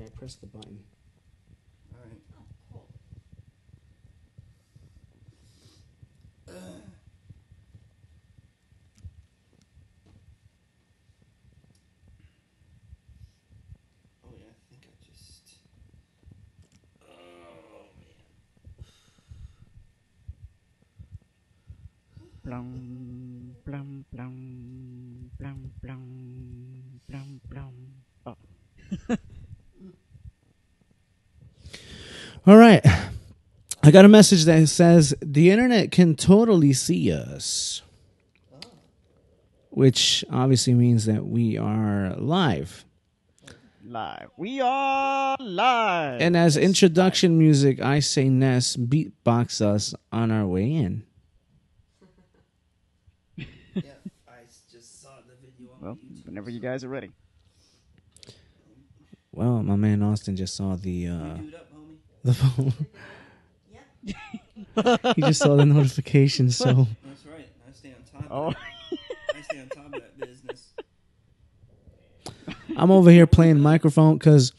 Okay, I pressed the button. All right. Oh yeah, I think I just. Oh Blum, blum, blum, blum, blum, blum, blum. Oh. All right. I got a message that says the internet can totally see us, which obviously means that we are live. Live. We are live. And as Yes, introduction music, I say Ness beatbox us on our way in. man. Yeah, I just saw the video on Well, YouTube. whenever you guys are ready. Well, my man Austin just saw the You dude up, homie. the phone. He just saw the notification, so That's right. I stay on top. Oh. Of that. I stay on top of that business. I'm over here playing microphone because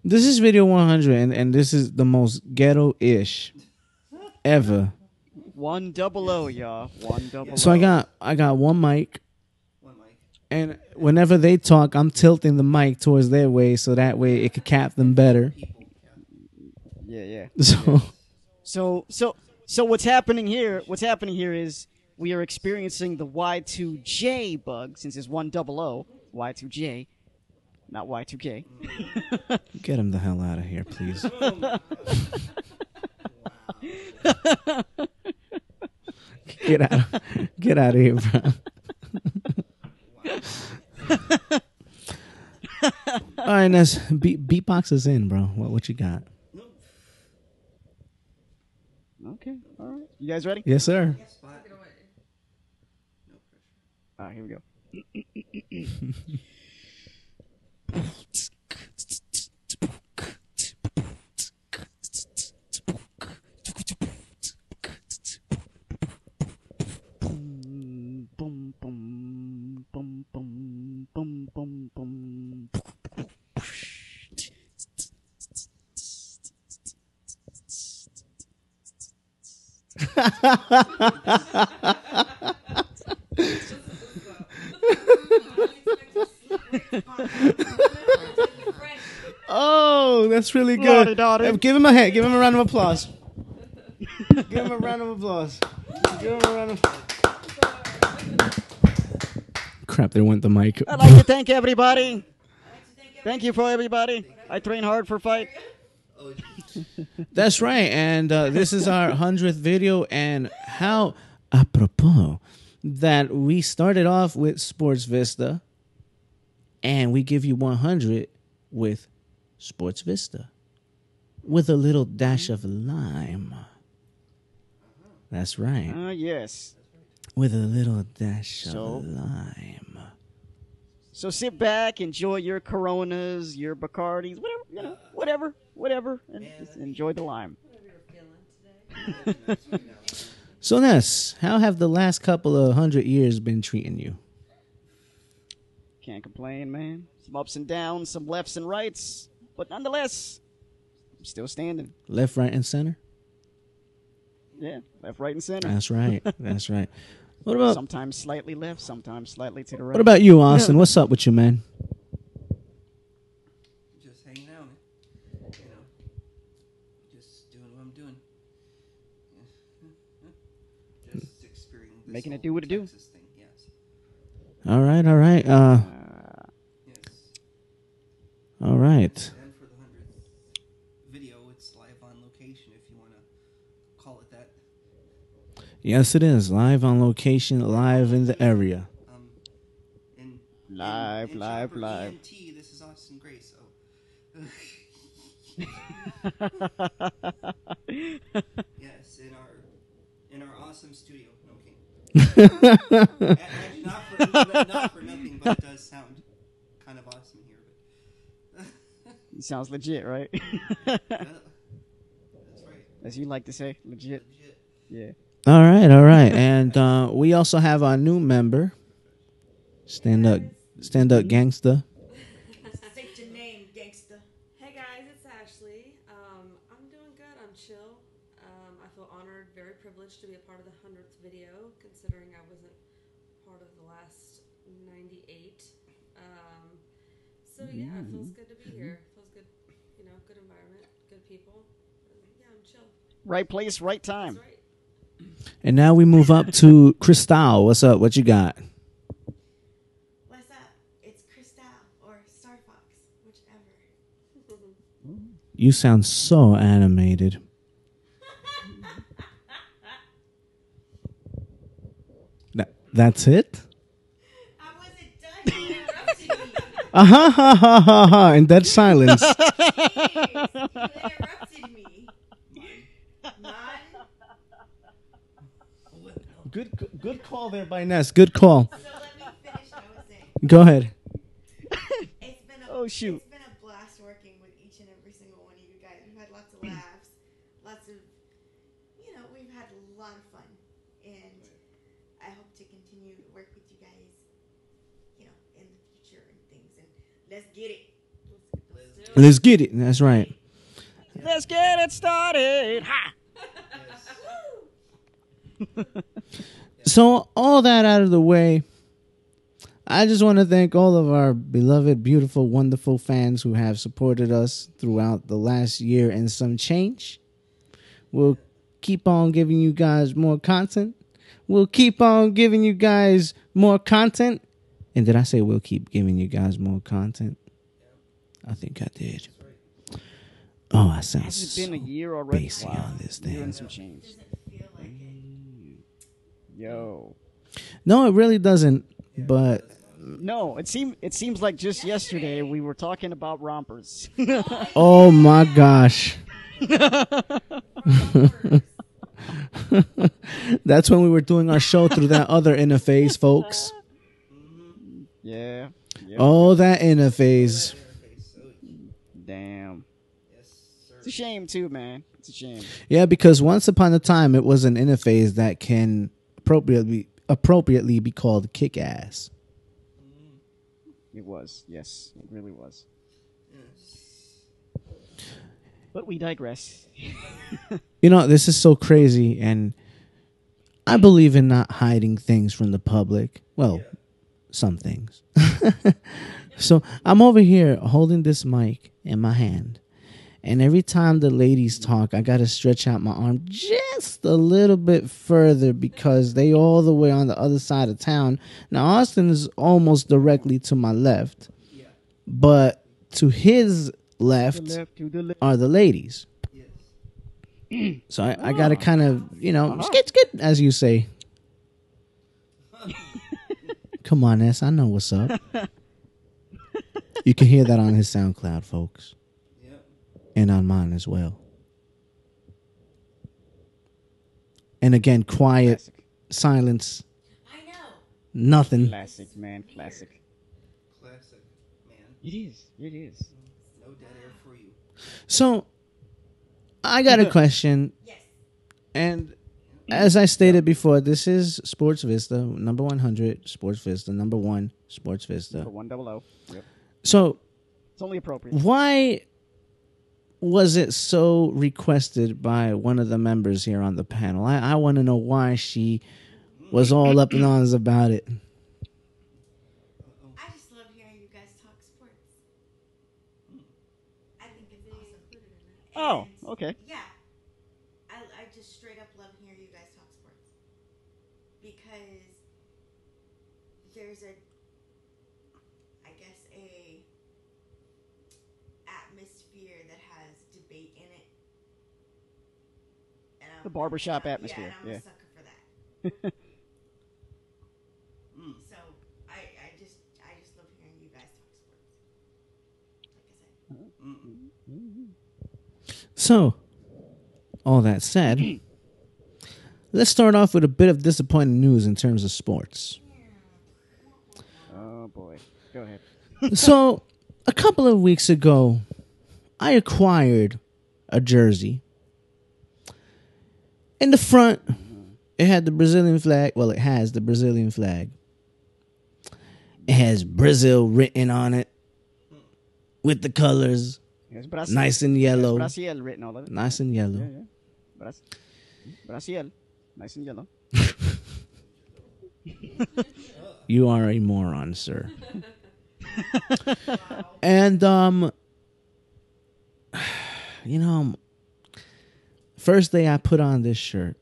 this is video 100, and this is the most ghetto-ish ever. 100, y'all. 100. So I got one mic, One mic. and whenever they talk, I'm tilting the mic towards their way so that way it could cap them better. People. Yeah. Yeah. So So what's happening here? What's happening here is we are experiencing the Y2J bug since it's 100 Y2J, not Y2K. get him the hell out of here, please. Get out of here, bro. All right, Ness, beatbox is in, bro. What you got? Okay, all right. You guys ready? Yes, sir. Spot. No pressure. All right, here we go. Boom, boom, boom, boom, boom, boom, boom, boom. Oh, that's really good. Lottie-dottie. Give him a hand. Give him a round of applause. Give him a round of applause. Give him a round of. Crap! There went the mic. I'd like to thank everybody. Thank you for everybody. I train hard for fight. That's right, and this is our 100th video. And how apropos that we started off with Sports Vista, and we give you 100 with Sports Vista, with a little dash of lime. That's right, Yes. with a little dash So? of lime. So sit back, enjoy your Coronas, your Bacardis, whatever, and just enjoy the lime. So Ness, how have the last couple of 100 years been treating you? Can't complain, man. Some ups and downs, some lefts and rights, but nonetheless, I'm still standing. Left, right, and center? Yeah, left, right, and center. That's right. That's right. What about Sometimes slightly left, sometimes slightly to the right. what about you, Austin? What's up with you, man? Just hanging out. You know. Just doing what I'm doing. Just experiencing this Making it whole do what it do. Texas thing. Yes. All right, all right. Yes. All right. And for the 100th video, it's live on location if you want to call it that. Yes, it is live on location, live in the area. In Live, in live, Chopper live. ENT, this is Austin Grace. Oh. Yes, in our awesome studio. No kidding. Actually, not for nothing, but it does sound kind of awesome here. But It sounds legit, right? that's right. As you like to say, legit. Legit. Yeah. All right, all right. And we also have our new member, stand up gangster. State your name, gangster. Hey guys, it's Ashley. I'm doing good. I'm chill. I feel honored, very privileged to be a part of the 100th video, considering I wasn't part of the last 98. Um, so yeah, it feels good to be here. Feels good, good environment, good people. Yeah, I'm chill. Right place, right time. That's right. And now we move up to Cristal. What's up? What you got? What's up? It's Cristal or Star Fox, whichever. You sound so animated. That's it? I wasn't done. You interrupted me. Ha ha ha ha ha! In dead silence. Jeez, you interrupted me. Mine. Good call there by Ness. Good call. So let me finish what I was saying. Go ahead. It's been Oh, shoot. It's been a blast working with each and every single one of you guys. We've had lots of laughs, lots of, we've had a lot of fun, and I hope to continue to work with you guys, in the future and things. And let's get it. Let's get it. That's right. Let's get it started. Ha! So all that out of the way, I just want to thank all of our beloved, beautiful, wonderful fans who have supported us throughout the last year and some change. We'll keep on giving you guys more content. We'll keep on giving you guys more content. And did I say we'll keep giving you guys more content? I think I did. Oh, I sound Has so it been a year already? basic on this Year thing. and some change. Doesn't feel like it. Yo. No, it really doesn't. But No, it seems like just yesterday we were talking about rompers. oh my gosh. That's when we were doing our show through that other interface, folks. Yeah. Yep. Oh, that interface. Damn. It's a shame too, man. It's a shame. Yeah, because once upon a time it was an interface that can appropriately be called kick-ass. It was. Yes, it really was. But we digress. This is so crazy, and I believe in not hiding things from the public. Well, some things. So I'm over here holding this mic in my hand, and every time the ladies talk, I gotta stretch out my arm just a little bit further because they all the way on the other side of town. Now Austin is almost directly to my left, but to his left To the left. are the ladies. So I gotta kind of, skit, as you say. Come on, S. I know what's up. You can hear that on his SoundCloud, folks. And on mine as well. And again, quiet, Classic. silence, I know. nothing. Classic, man. Classic. Classic, man. It is. It is. No dead air for you. So, I got a question. Yes. And as I stated before, this is Sports Vista, number 100, Sports Vista, number 1, Sports Vista. For 100. Yep. So, It's only appropriate. why was it so requested by one of the members here on the panel? I want to know why she was all up in arms about it. I just love hearing you guys talk sports. I think it's awesome. Oh, And, okay. Yeah. I just straight up love hearing you guys talk sports. Because there's a atmosphere that has debate in it. And The barbershop atmosphere. Yeah, and I'm Yeah. a sucker for that. So I just love hearing you guys talk sports. Like I said. So, all that said, let's start off with a bit of disappointing news in terms of sports. Oh boy. Go ahead. So, a couple of weeks ago, I acquired a jersey. In the front, it had the Brazilian flag. Well, it has the Brazilian flag. It has Brazil written on it with the colors It's Brazil. Nice and yellow. Brazil written all of it. Nice and yellow. Yeah. Brazil. Nice and yellow. You are a moron, sir. And first day I put on this shirt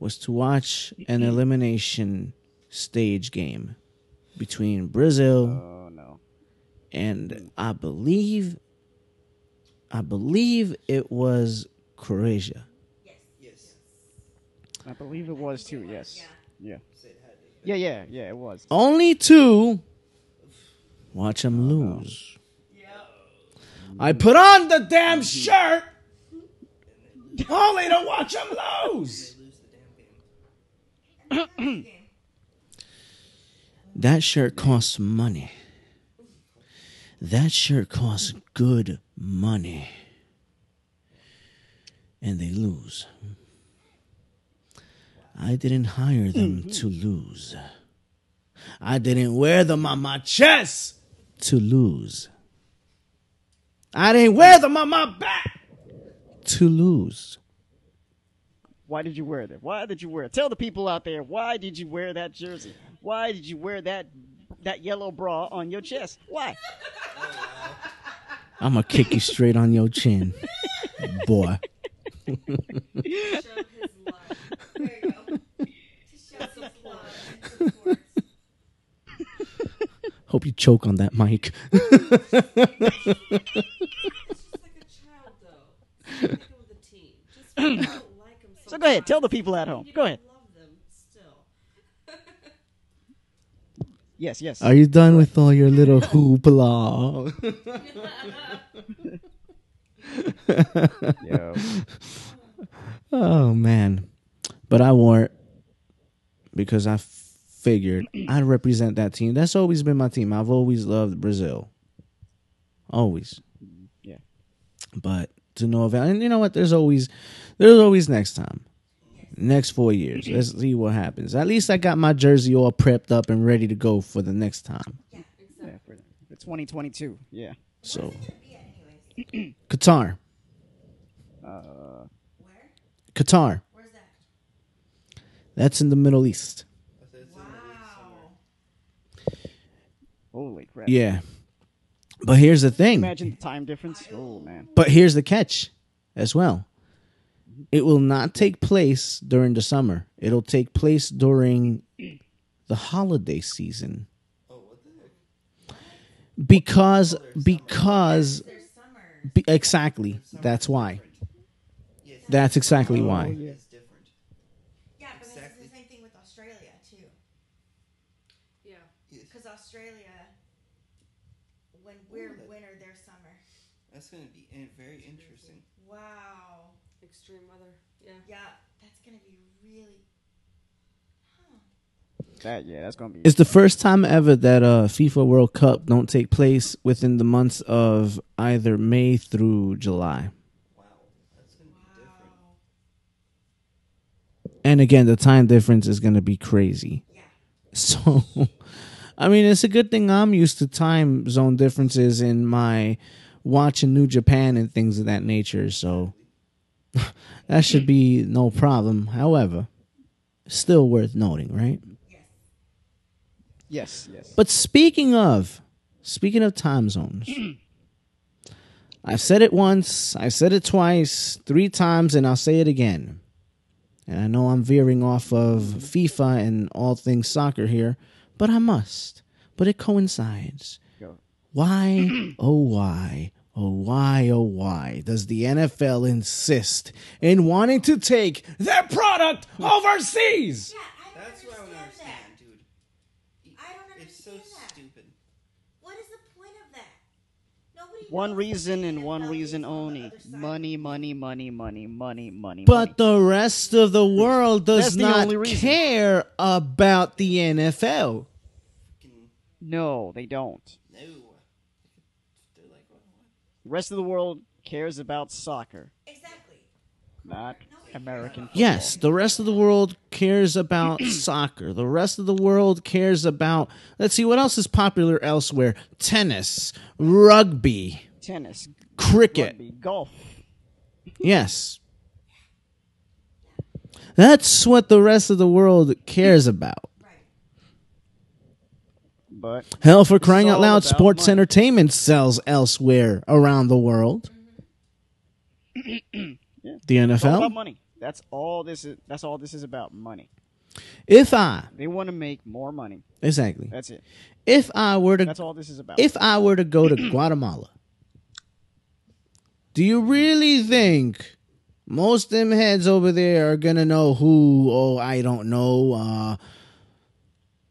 was to watch an elimination stage game between Brazil Oh no. and I believe it was Croatia. Yes. I believe it was too. Yes. Yeah. Say it had to. Yeah. It was. Only to watch them lose. I put on the damn shirt only to watch them lose. They lose the damn game. That shirt costs money. That shirt costs good money. And they lose. I didn't hire them to lose. I didn't wear them on my chest to lose. I didn't wear them on my back to lose. Why did you wear that? Why did you wear it? Tell the people out there, why did you wear that jersey? Why did you wear that yellow bra on your chest? Why? I'm going to kick you straight on your chin, boy. Show his love. There you go. To show some love and support. Hope you choke on that mic. It's just like a child, though. Same thing with the team. Just because you don't like them So go ahead, tell the sometimes, people at home. you Go don't ahead. love them still. Yes. Are you done with all your little hoopla? Yo. Oh, man. But I wore it because I figured I'd represent that team. That's always been my team. I've always loved Brazil. Always. Yeah. But to no avail. And you know what? There's always next time. Next 4 years. Let's see what happens. At least I got my jersey all prepped up and ready to go for the next time. Yeah, for 2022. Yeah. So, Yeah, anyways. Qatar. Where? Qatar. Where's that? That's in the Middle East. Wow. Holy crap. Yeah. But here's the thing. Imagine the time difference. Oh, man. But here's the catch as well. It will not take place during the summer. It'll take place during the holiday season. Oh, what the heck? Because There's summer. exactly. That's why. Yes. That's exactly why. It's different. Yeah, but Exactly. it's the same thing with Australia too. Yeah. Yes. Because Australia, when we're that- winter, they're summer. That's going to be very interesting. Wow. Extreme weather. Yeah. Yeah, that's gonna be really. That's going to be. It's the first time ever that FIFA World Cup don't take place within the months of either May through July. Wow. That's going to be different. And again, the time difference is going to be crazy. Yeah. So, I mean, it's a good thing I'm used to time zone differences in my watching New Japan and things of that nature. So, that should be no problem. However, still worth noting, right? Yes. But speaking of time zones, I've said it once, I've said it twice, 3 times, and I'll say it again. And I know I'm veering off of FIFA and all things soccer here, but I must. But it coincides. Go. Why, oh why, oh why, oh why does the NFL insist in wanting to take their product overseas? Yeah, I don't That's what I don't understand understand, that. dude. I don't It's so understand that. stupid. What is the point of that? Nobody. One knows reason the and one NFL reason is on the only. other side. Money. But the rest of the world does That's the not only reason. care about the NFL. Fucking No, they don't. no. They're like, what? The rest of the world cares about soccer, Exactly. not American football. Yes, the rest of the world cares about soccer. The rest of the world cares about, let's see, what else is popular elsewhere? Tennis, rugby. tennis, cricket. rugby, golf. Yes. That's what the rest of the world cares about. Right. But Hell, for This is crying out all loud, about sports money. entertainment sells elsewhere around the world. Yeah. The it's all about NFL. money. That's all this is. That's all this is about. Money. If I They want to make more money. exactly, That's it. if I were to That's all this is about. if I were to go to Guatemala, do you really think most of them heads over there are gonna know who? Oh, I don't know.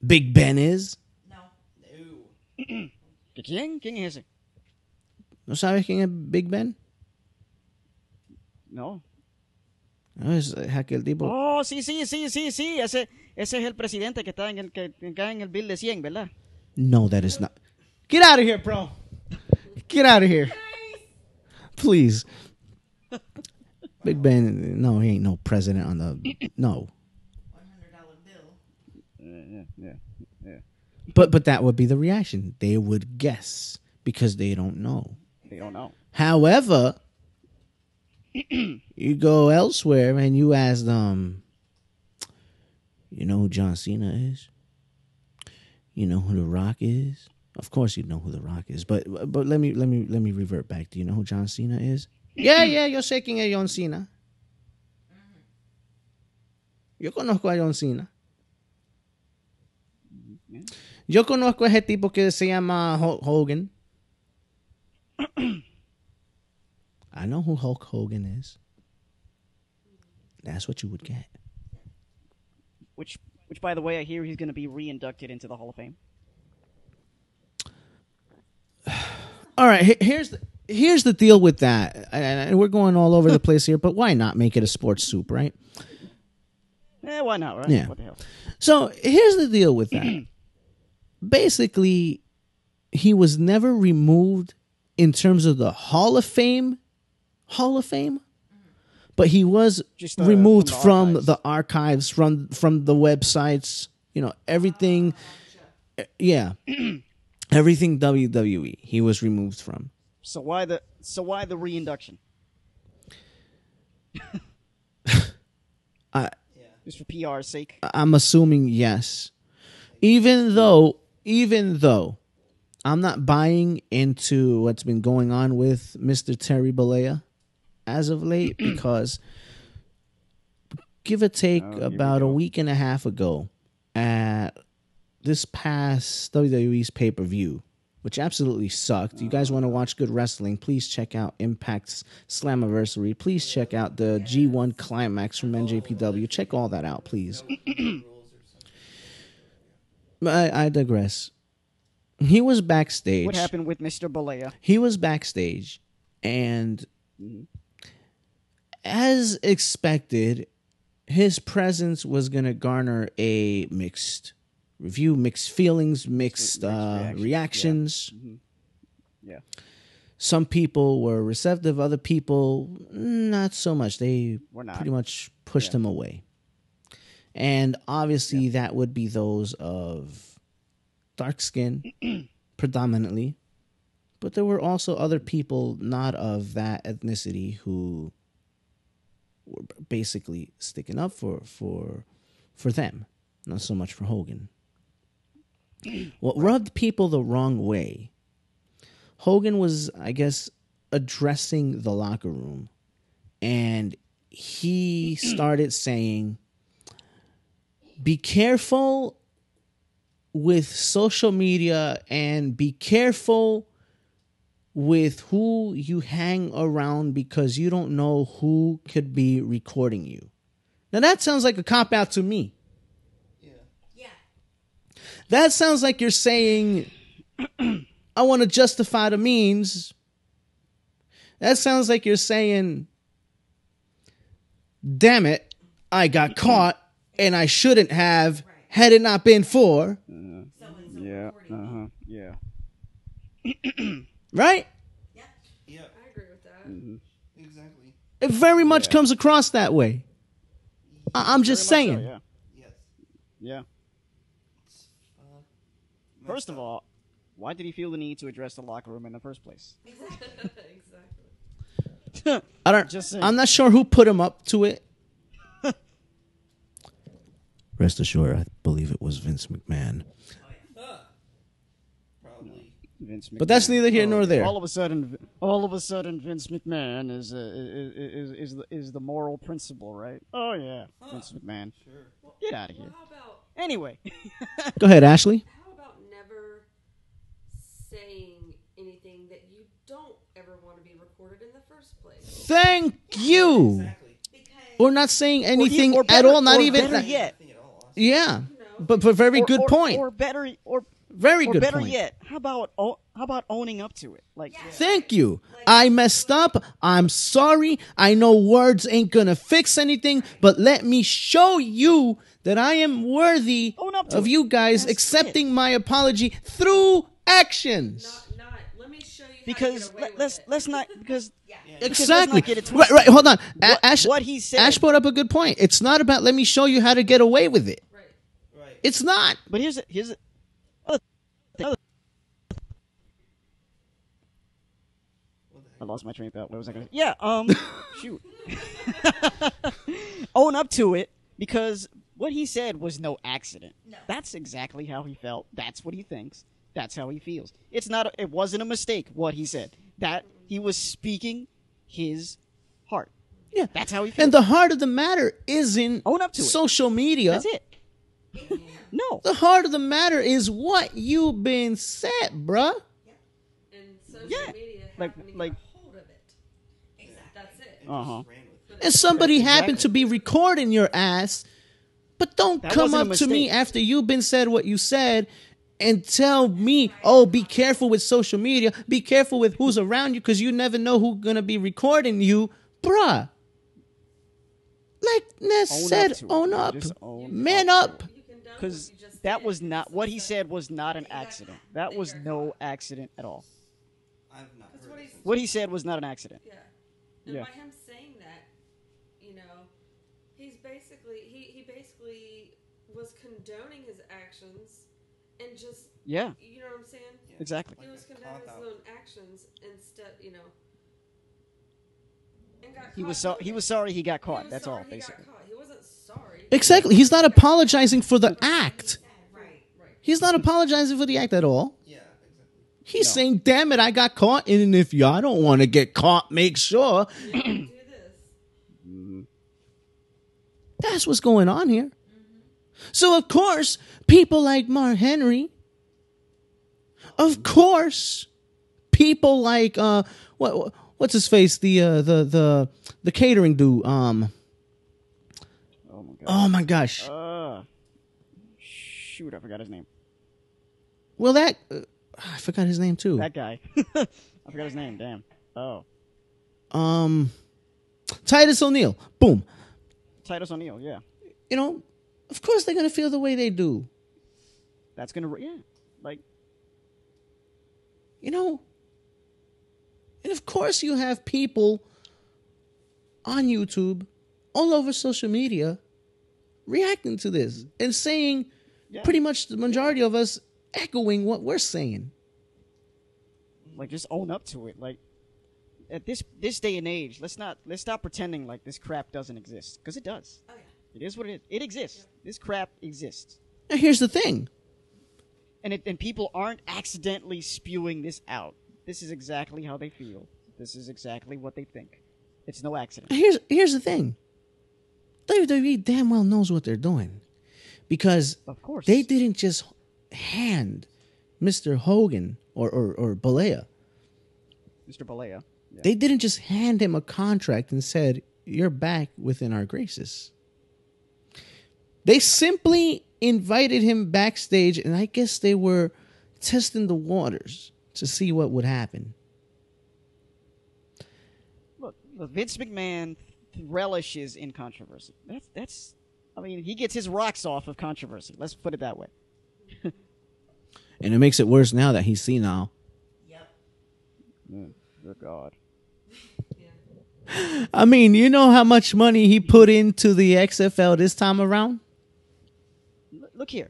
Big Ben is. No. No. ¿Quién? ¿Quién es ese? ¿No sabes quién es Big Ben? No. No, es aquel tipo. Oh, sí. Ese es el presidente que está en el que cae en el bill de 100, ¿verdad? No, that is not. Get out of here, bro. Get out of here. Please. Big Ben, no, he ain't no president on the. No. $100 bill. Yeah. But that would be the reaction. They would guess because they don't know. They don't know. However, you go elsewhere and you ask them, you know who John Cena is? You know who The Rock is? Of course you know who The Rock is. But let me revert back. Do you know who John Cena is? Yeah, yo sé quién es John Cena. Yo conozco a John Cena. Yo conozco a ese tipo que se llama Hulk Hogan. I know who Hulk Hogan is. That's what you would get. Which, by the way, I hear he's going to be re-inducted into the Hall of Fame. All right, here's the deal with that. And we're going all over the place here, but why not make it a sports soup, right? Why not, right? Yeah. What the hell? So here's the deal with that. Basically, he was never removed in terms of the Hall of Fame, but he was Just, removed from from the the archives, from the websites, everything. Yeah, everything WWE he was removed from. So why the re-induction? I Just for PR's sake. I'm assuming yes. Even though I'm not buying into what's been going on with Mr. Terry Bollea as of late, because give or take here we about a go. week and a half ago at this past WWE's pay-per-view, which absolutely sucked. You guys want to watch good wrestling, please check out Impact's Slammiversary. Please check out the G1 Climax from NJPW. Check all that out, please. I digress. He was backstage. What happened with Mr. Bollea? He was backstage, and as expected, his presence was going to garner a mixed review, mixed feelings, mixed reactions. Yeah. Some people were receptive, other people not so much. They Were not. pretty much pushed him away. And obviously that would be those of dark skin predominantly. But there were also other people not of that ethnicity who were basically sticking up for them, not so much for Hogan. What rubbed people the wrong way, Hogan was, I guess, addressing the locker room, and he started saying, be careful with social media and be careful with who you hang around, because you don't know who could be recording you. Now that sounds like a cop-out to me. Yeah. That sounds like you're saying, I want to justify the means. That sounds like you're saying, damn it, I got caught and I shouldn't have, had it not been for. So-and-so Yeah. recording me. Yeah. Right? Yeah, I agree with that. exactly. It very much Yeah. comes across that way. I'm just Very much saying. so, yeah. Yes. Yeah. Messed First of up. all, Why did he feel the need to address the locker room in the first place? Exactly. I don't. Just saying. I'm not sure who put him up to it. Rest assured, I believe it was Vince McMahon. Probably. Vince McMahon. But that's neither here nor there. All of a sudden, Vince McMahon is the moral principle, right? Oh yeah, Vince McMahon. Sure. Get out of here. Well, how about Anyway, Go ahead, Ashley. how about never saying anything that you don't ever want to be recorded in the first place? Thank you. Exactly. Because Or not saying anything or at better- all. Not or even. better yet. Nothing at all. Yeah. But very good point. Or better, Very or good better point. yet, how about owning up to it? Like, Thank you. I messed up. I'm sorry. I know words ain't gonna fix anything, but let me show you that I am worthy Own up to of it. you guys That's accepting my apology through actions. Not. Let me show you. because how to get away with it. let's not because Exactly. get it Right, right. Hold on. what he said. Ash brought up a good point. It's not about let me show you how to get away with it. Right. Right. It's not. But here's other thing. I lost my train of thought. What was I going to? Yeah. Shoot. Own up to it because what he said was no accident. No. That's exactly how he felt. That's what he thinks. That's how he feels. It's not. It wasn't a mistake. What he said. That he was speaking his heart. Yeah. That's how he feels. And the heart of the matter isn't Own up to it. social media. That's it. No. The heart of the matter is what you've been said, bruh. And social Yeah. media Like- happened to like- get a hold of it. Exactly. That's it. And Uh-huh. just ran with it. And somebody happened Exactly. to be recording your ass, but don't That come wasn't a up to me mistake. after you've been said what you said and tell me, oh, be careful with social media, be careful with who's around you, because you never know who's gonna be recording you, bruh. Like Ness Own up said, to it. own up, Just own man up. You condone what Because you just that did. was not what he said was not an accident. That was no accident at all. I've not That's heard what it he- since. What he said was not an accident. Yeah. And Yeah. by him saying that, he's basically he basically was condoning his actions and just Yeah, you know what I'm saying? Yeah. exactly. He Like was a condoning his cop-out. own actions instead, and got He caught was doing he it. was sorry he got He caught. was That's sorry all, he basically. got caught. He wasn't sorry. Exactly. He's not apologizing for the act. Right. Right. He's not apologizing for the act at all. Yeah, exactly. He's No. saying, damn it, I got caught. And if y'all don't want to get caught, make sure. You do this. That's what's going on here. So, of course, people like Mark Henry, of course, people like, what's his face? The catering dude. Oh my god. Oh my gosh. Shoot, I forgot his name. Well, I forgot his name too. That guy. I forgot his name. Damn. Oh, Titus O'Neil. Boom. Titus O'Neil. Yeah, Of course they're gonna feel the way they do. that's gonna. Yeah, like And of course you have people on YouTube, all over social media, reacting to this and saying yeah. pretty much the majority of us echoing what we're saying. Like just own up to it. Like at this day and age, let's stop pretending like this crap doesn't exist, because it does. Oh yeah. It is what it is. It exists. This crap exists, Now here's the thing. and people aren't accidentally spewing this out. This is exactly how they feel. This is exactly what they think. It's no accident. Here's the thing. WWE damn well knows what they're doing, because Of course. they didn't just hand Mr. Hogan or Balea. Mr. Balea. Yeah. They didn't just hand him a contract and said, "You're back within our graces." They simply invited him backstage, and I guess they were testing the waters to see what would happen. Look, Vince McMahon relishes in controversy. That's. I mean, he gets his rocks off of controversy. Let's put it that way. And it makes it worse now that he's senile. Yep. Good God. Yeah. I mean, you know how much money he put into the XFL this time around? Look here.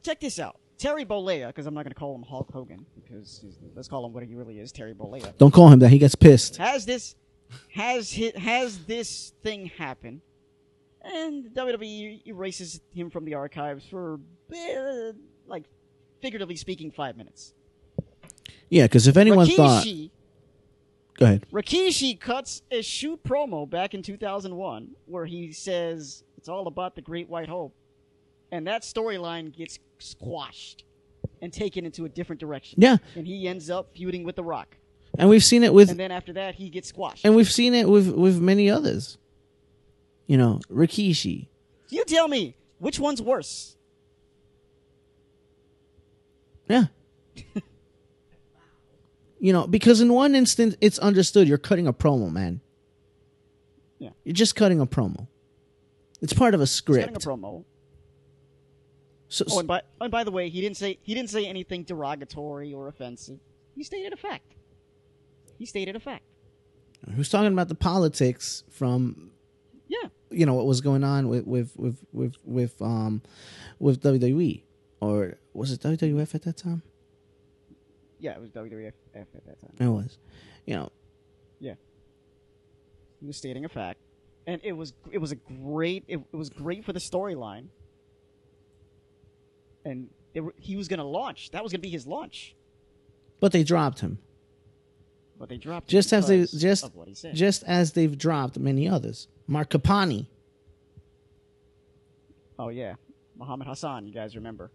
Check this out. Terry Bollea, because I'm not going to call him Hulk Hogan, because let's call him what he really is, Terry Bollea. Don't call him that. He gets pissed. Has this thing happen, and WWE erases him from the archives for, like, figuratively speaking, 5 minutes. Yeah, because if anyone thought... Go ahead. Rikishi cuts a shoot promo back in 2001 where he says it's all about the Great White Hope. And that storyline gets squashed and taken into a different direction. Yeah. And he ends up feuding with The Rock. And we've seen it with... And then after that, he gets squashed. And we've seen it with many others. You know, Rikishi. You tell me, which one's worse? Yeah. You know, because in one instance, it's understood you're cutting a promo, man. Yeah. You're just cutting a promo. It's part of a script. He's cutting a promo. So, And by the way, he didn't say anything derogatory or offensive. He stated a fact. He was talking about the politics from, you know, what was going on with WWE, or was it WWF at that time? Yeah, it was WWF at that time. It was, you know. Yeah. He was stating a great for the storyline. And he was going to launch. That was going to be his launch. But they dropped him. Just as they've dropped many others. Mark Capani. Oh yeah, Muhammad Hassan. You guys remember?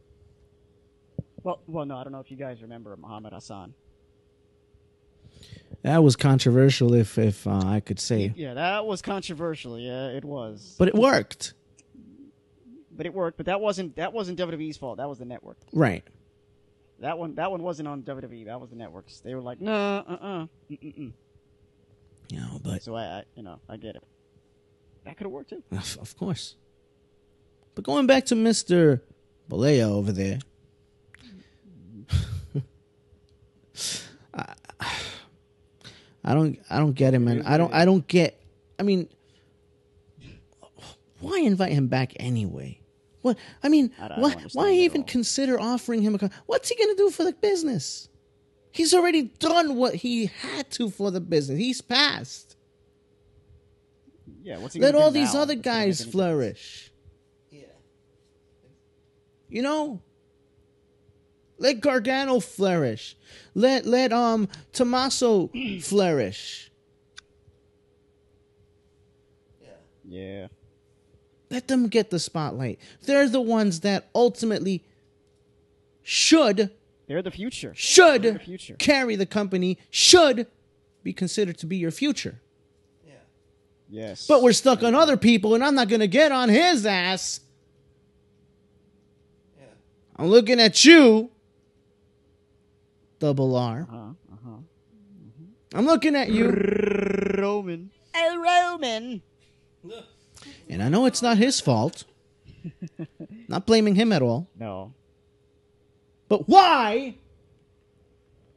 Well, no, I don't know if you guys remember Muhammad Hassan. That was controversial, if I could say. Yeah, that was controversial. Yeah, it was. But it worked. But that wasn't WWE's fault. That was the network. Right. That one wasn't on WWE. That was the networks. They were like, no, You know, but so I get it. That could have worked too. Of course. But going back to Mr. Bollea over there, I don't get him, man. I don't get. I mean, why invite him back anyway? What I mean, why even consider offering him a? What's he gonna do for the business? He's already done what he had to for the business. He's passed. Yeah, what's he Let gonna all do these now? other guys flourish. Yeah. You know? Let Gargano flourish. Let Tommaso flourish. Yeah. Let them get the spotlight. They're the ones that ultimately should They're the future. Carry the company, should be considered to be your future. Yeah. Yes. But we're stuck on other people, and I'm not going to get on his ass. Yeah. I'm looking at you, Double R. I'm looking at you, Roman. El Roman. and I know it's not his fault. Not blaming him at all. No. But why?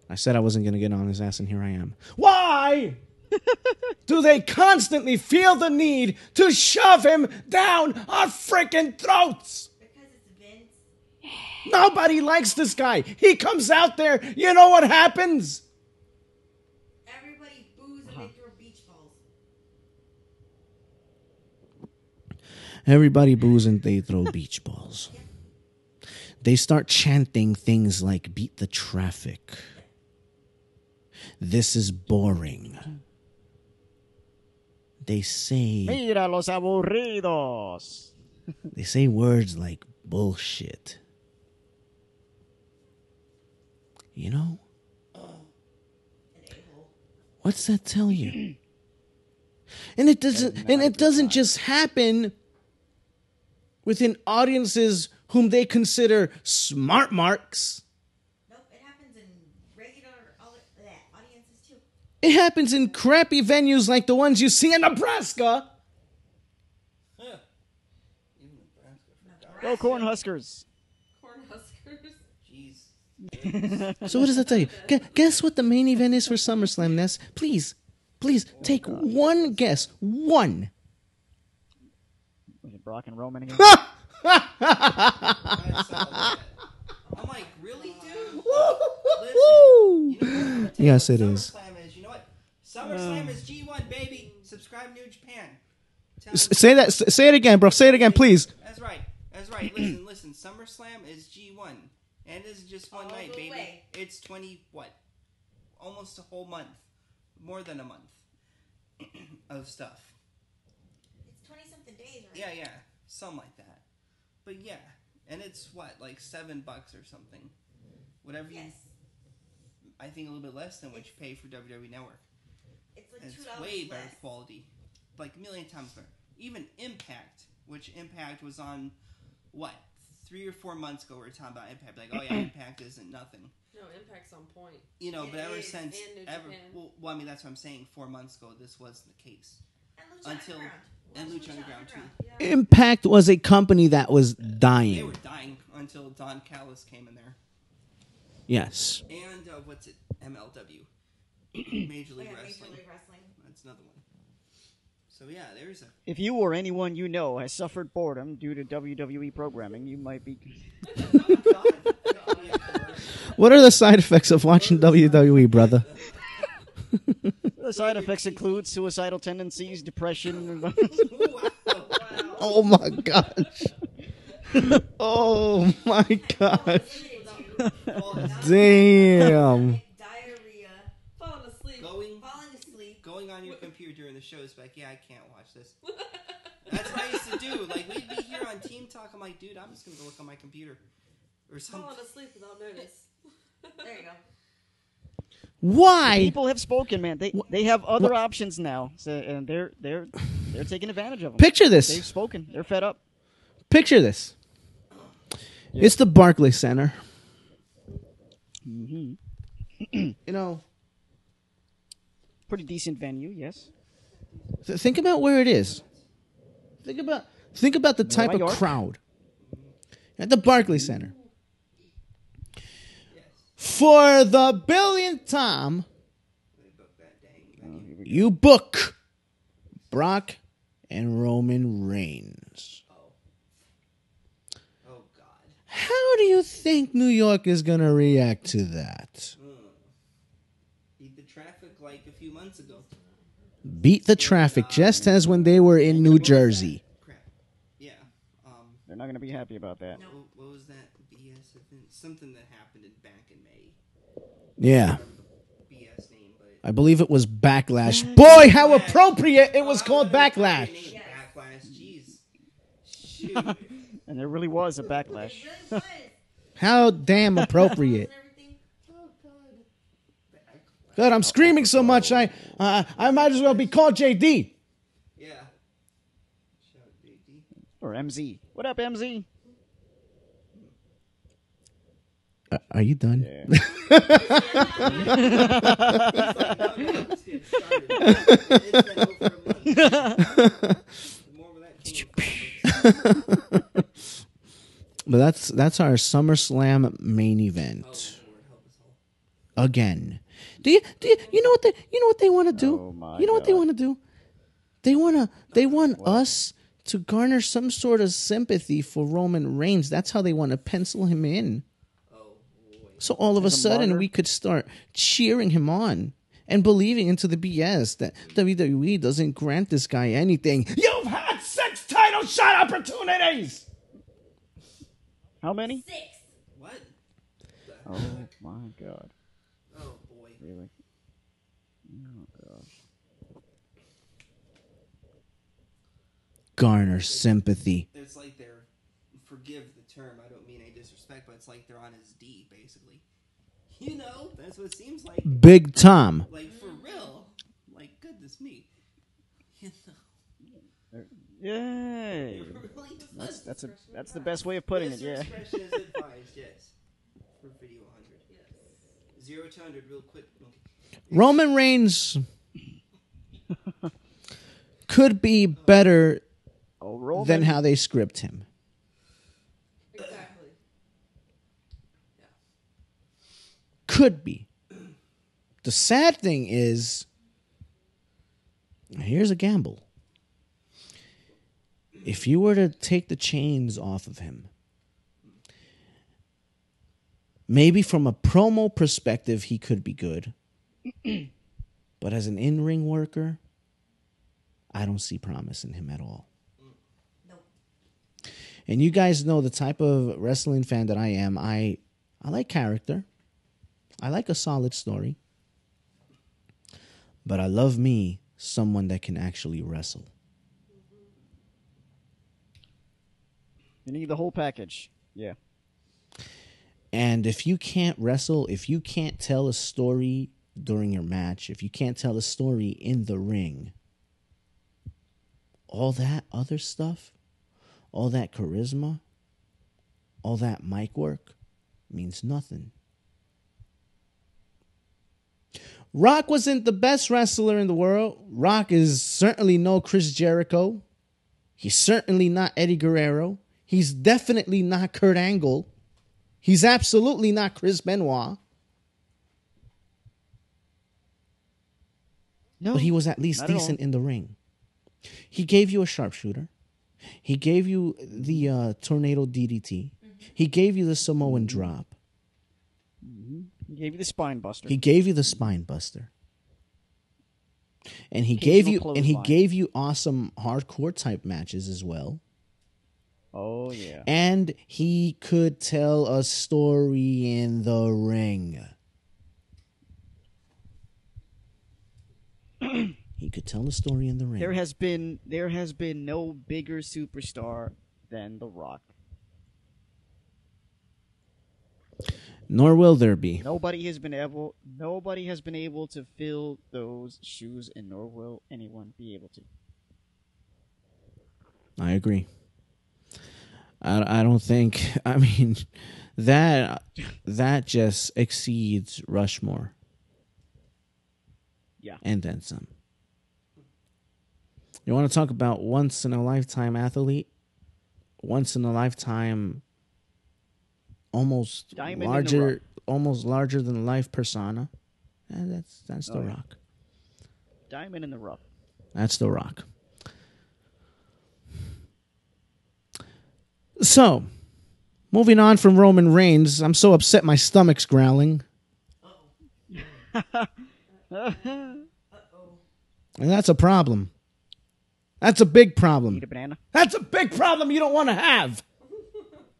I said I wasn't going to get on his ass, and here I am. Why do they constantly feel the need to shove him down our freaking throats? Because it's Vince. Nobody likes this guy. He comes out there, you know what happens? Everybody boos and they throw beach balls. Everybody boos and they throw beach balls. They start chanting things like beat the traffic. This is boring. They say Mira los aburridos. They say words like bullshit. You know? What's that tell you? And it doesn't just happen within audiences whom they consider smart marks. Nope, it happens in regular audiences too. It happens in crappy venues like the ones you see in Nebraska. Even Nebraska. Go Cornhuskers. Cornhuskers. Jeez. So what does that tell you? Guess what the main event is for SummerSlam, Ness? Please take one guess. One. Was it Brock and Roman again? I saw that. I'm like, Woo! You know what? I'm gonna tell Yes, you it what is. SummerSlam is. You know what? SummerSlam is G1, baby. Subscribe New Japan. Tell Say that. Say it again, bro. Say it again, please. That's right. That's right. Listen. SummerSlam is G1, and this is just one All night, the baby. way. It's 20 what? Almost a whole month, more than a month of stuff. It's 20-something days, right? Yeah, something like that. But yeah, and it's what, like $7 or something, whatever. Yes. I think a little bit less than what you pay for WWE Network. It's like And it's $2 way less. better quality, like a million times better. Even Impact, which Impact was on, what, 3 or 4 months ago, we were talking about Impact, like, oh yeah, Impact isn't nothing. No, Impact's on point. You know, It but ever is, since, and New Japan. well, I mean, that's what I'm saying. 4 months ago, this wasn't the case. And Lucha Until Underground. and Lucha Underground too. Yeah. Impact was a company that was They dying. were dying until Don Callis came in there. Yes. And what's it? MLW, Major League Yeah, Wrestling. Major League Wrestling. That's another one. So yeah, there's a. If you or anyone you know has suffered boredom due to WWE programming, you might be. What are the side effects of watching WWE, brother? The side effects include suicidal tendencies, depression. Oh my gosh. Oh my gosh. Damn. Diarrhea. Falling asleep. Going Falling asleep. going on your computer during the show is like, yeah, I can't watch this. That's what I used to do. Like, we'd be here on Team Talk. I'm like, dude, I'm just gonna go look on my computer or something. Falling asleep without notice. There you go. Why? People have spoken, man. They have other options now, so, and they're taking advantage of them. Picture They've this. spoken. They're fed up. Picture this. It's the Barclays Center. Mm-hmm. You know, Pretty decent venue, yes. think about where it is. Think about the type of York. crowd at the Barclays Center. For the billionth time, you book Brock and Roman Reigns. Oh God. How do you think New York is going to react to that? Beat the traffic like a few months ago. Beat the traffic just as when they were in New Jersey. Crap. Yeah. They're not going to be happy about that. What was that BS event? Something that happened back in May. Yeah. I don't remember the BS name, but I believe it was Backlash. Boy, how appropriate it was called Backlash. Backlash. Jeez. Shoot. And there really was a backlash. It really was. How damn appropriate. And everything. God, I'm screaming so much I might as well be called JD. Yeah. Shout out JD. Or MZ. What up, MZ? Are you done? Yeah. Let's get started. It's been over a month. More of that came from- But that's our SummerSlam main event. Lord, help us all. Again. Do you know what they want to do? Oh my you know what they God. want to do? They want us to garner some sort of sympathy for Roman Reigns. That's how they want to pencil him in. Oh boy. So all of a As a sudden martyr? we could start cheering him on and believing into the BS that WWE doesn't grant this guy anything. You've had 6 title shot opportunities. How many? 6. What? The Oh heck? my God. Oh boy. Really? Oh gosh. Garner sympathy. It's like they're, forgive the term, I don't mean any disrespect, but it's like they're on his D, basically. You know, that's what it seems like. Big Tom. Like, for real. Like, goodness me. You know, Yay! it really does. That's the best way of putting it. Listener Yeah. discretion is advised, yes. For video 100. 0 to 100, real quick. Okay. Roman Reigns could be better Oh, Roman. than how they script him. Exactly. Could be. The sad thing is, here's a gamble. If you were to take the chains off of him, Maybe from a promo perspective, he could be good. But as an in-ring worker, I don't see promise in him at all. Nope. And you guys know the type of wrestling fan that I am. I like character. I like a solid story. But I love me someone that can actually wrestle. You need the whole package. Yeah. And if you can't wrestle, if you can't tell a story during your match, if you can't tell a story in the ring, all that other stuff, all that charisma, all that mic work means nothing. Rock wasn't the best wrestler in the world. Rock is certainly no Chris Jericho. He's certainly not Eddie Guerrero. He's definitely not Kurt Angle. He's absolutely not Chris Benoit. No, But he was at least not at decent all. in the ring. He gave you a sharpshooter. He gave you the tornado DDT. He gave you the Samoan drop. He gave you the spine buster. He gave you the spine buster. And he Occasional gave clothesline. you awesome hardcore type matches as well. Oh, yeah. And he could tell a story in the ring. He could tell a story in the ring. There has been no bigger superstar than The Rock. Nor will there be. Nobody has been able to fill those shoes, and nor will anyone be able to. I agree. I don't think. I mean, that just exceeds Rushmore. Yeah. And then some. You want to talk about once in a lifetime athlete? Once in a lifetime, almost Diamond in the larger than life persona. That's The yeah. Rock. Diamond in the rough. That's The Rock. So, moving on from Roman Reigns, I'm so upset my stomach's growling. Uh-oh. And that's a problem. That's a big problem. Eat a banana. That's a big problem you don't want to have.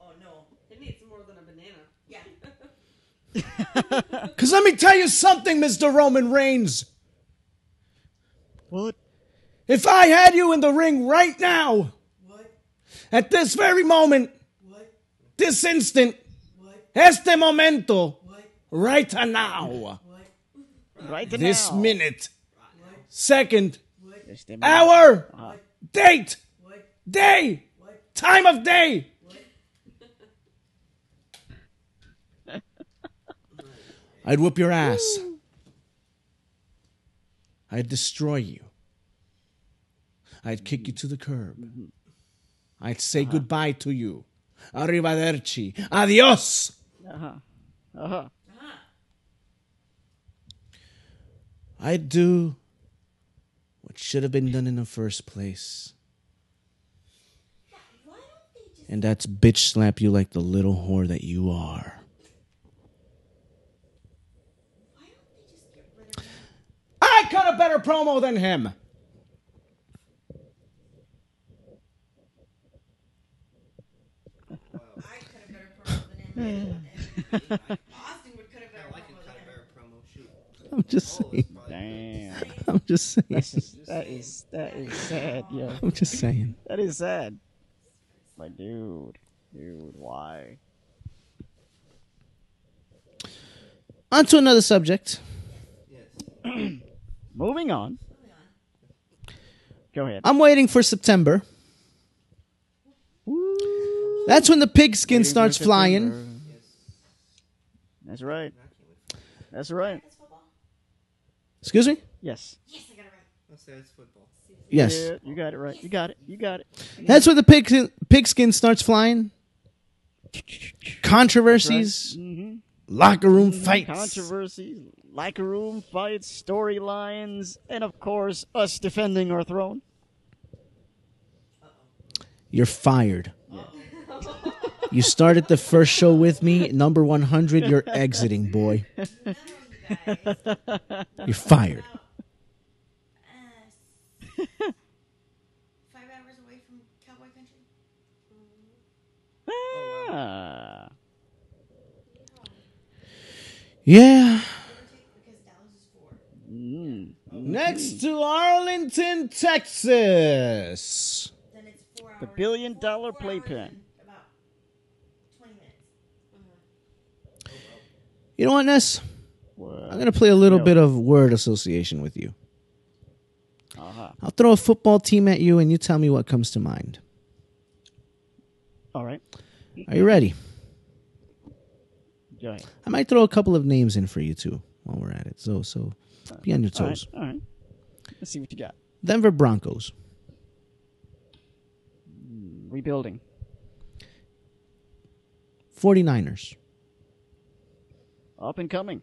Oh, no. It needs more than a banana. Yeah. Because let me tell you something, Mr. Roman Reigns. What? If I had you in the ring right now, What? at this very moment, What? this instant, What? este momento, What? right now, What? Right this now. minute, What? second, What? Just a minute. hour, date, What? day, What? time of day. What? I'd whoop your ass. I'd destroy you. I'd kick you to the curb. I'd say goodbye to you. Arrivederci. Adios. I'd do what should have been done in the first place. Why don't they just... And that's bitch slap you like the little whore that you are. Why don't they just get rid of him? I cut a better promo than him. I cut a better promo than him. And Austin would cut a better Hell, I could promo cut than a him. better promo. Shoot. I'm just All of us saying. probably- Damn. I'm just saying. That is sad, yo. I'm just saying. That is sad. Like, dude, why? On to another subject. Yes. Moving on. Go ahead. I'm waiting for September. Woo. That's when the pigskin Waiting for starts flying. September. Yes. That's right. I can't wait for That's right. That's football? Excuse me? Yes. Yes, I got it right. Let's say it's football. Yes. Yeah, you got it right. You got it. You got it. That's when the pigskin starts flying. Controversies, Mm-hmm. locker room fights. Controversies, locker room fights, storylines, and of course, us defending our throne. You're fired. You started the first show with me, number 100. You're exiting, boy. No, you guys. You're fired. About 5 hours away from cowboy country. Ah. Yeah. Give or take, because Dallas is 4. Mm. Next to Arlington, Texas. Then it's 4 hours. The $1 billion 4 hours playpen. and about 20 minutes. You know what, Ness? What? I'm going to play a little Yo. bit of word association with you. Uh-huh. I'll throw a football team at you, and you tell me what comes to mind. All right. Are you ready? Go ahead. I might throw a couple of names in for you, too, while we're at it. So be on your All right. toes. All right. Let's see what you got. Denver Broncos. Rebuilding. 49ers. Up and coming.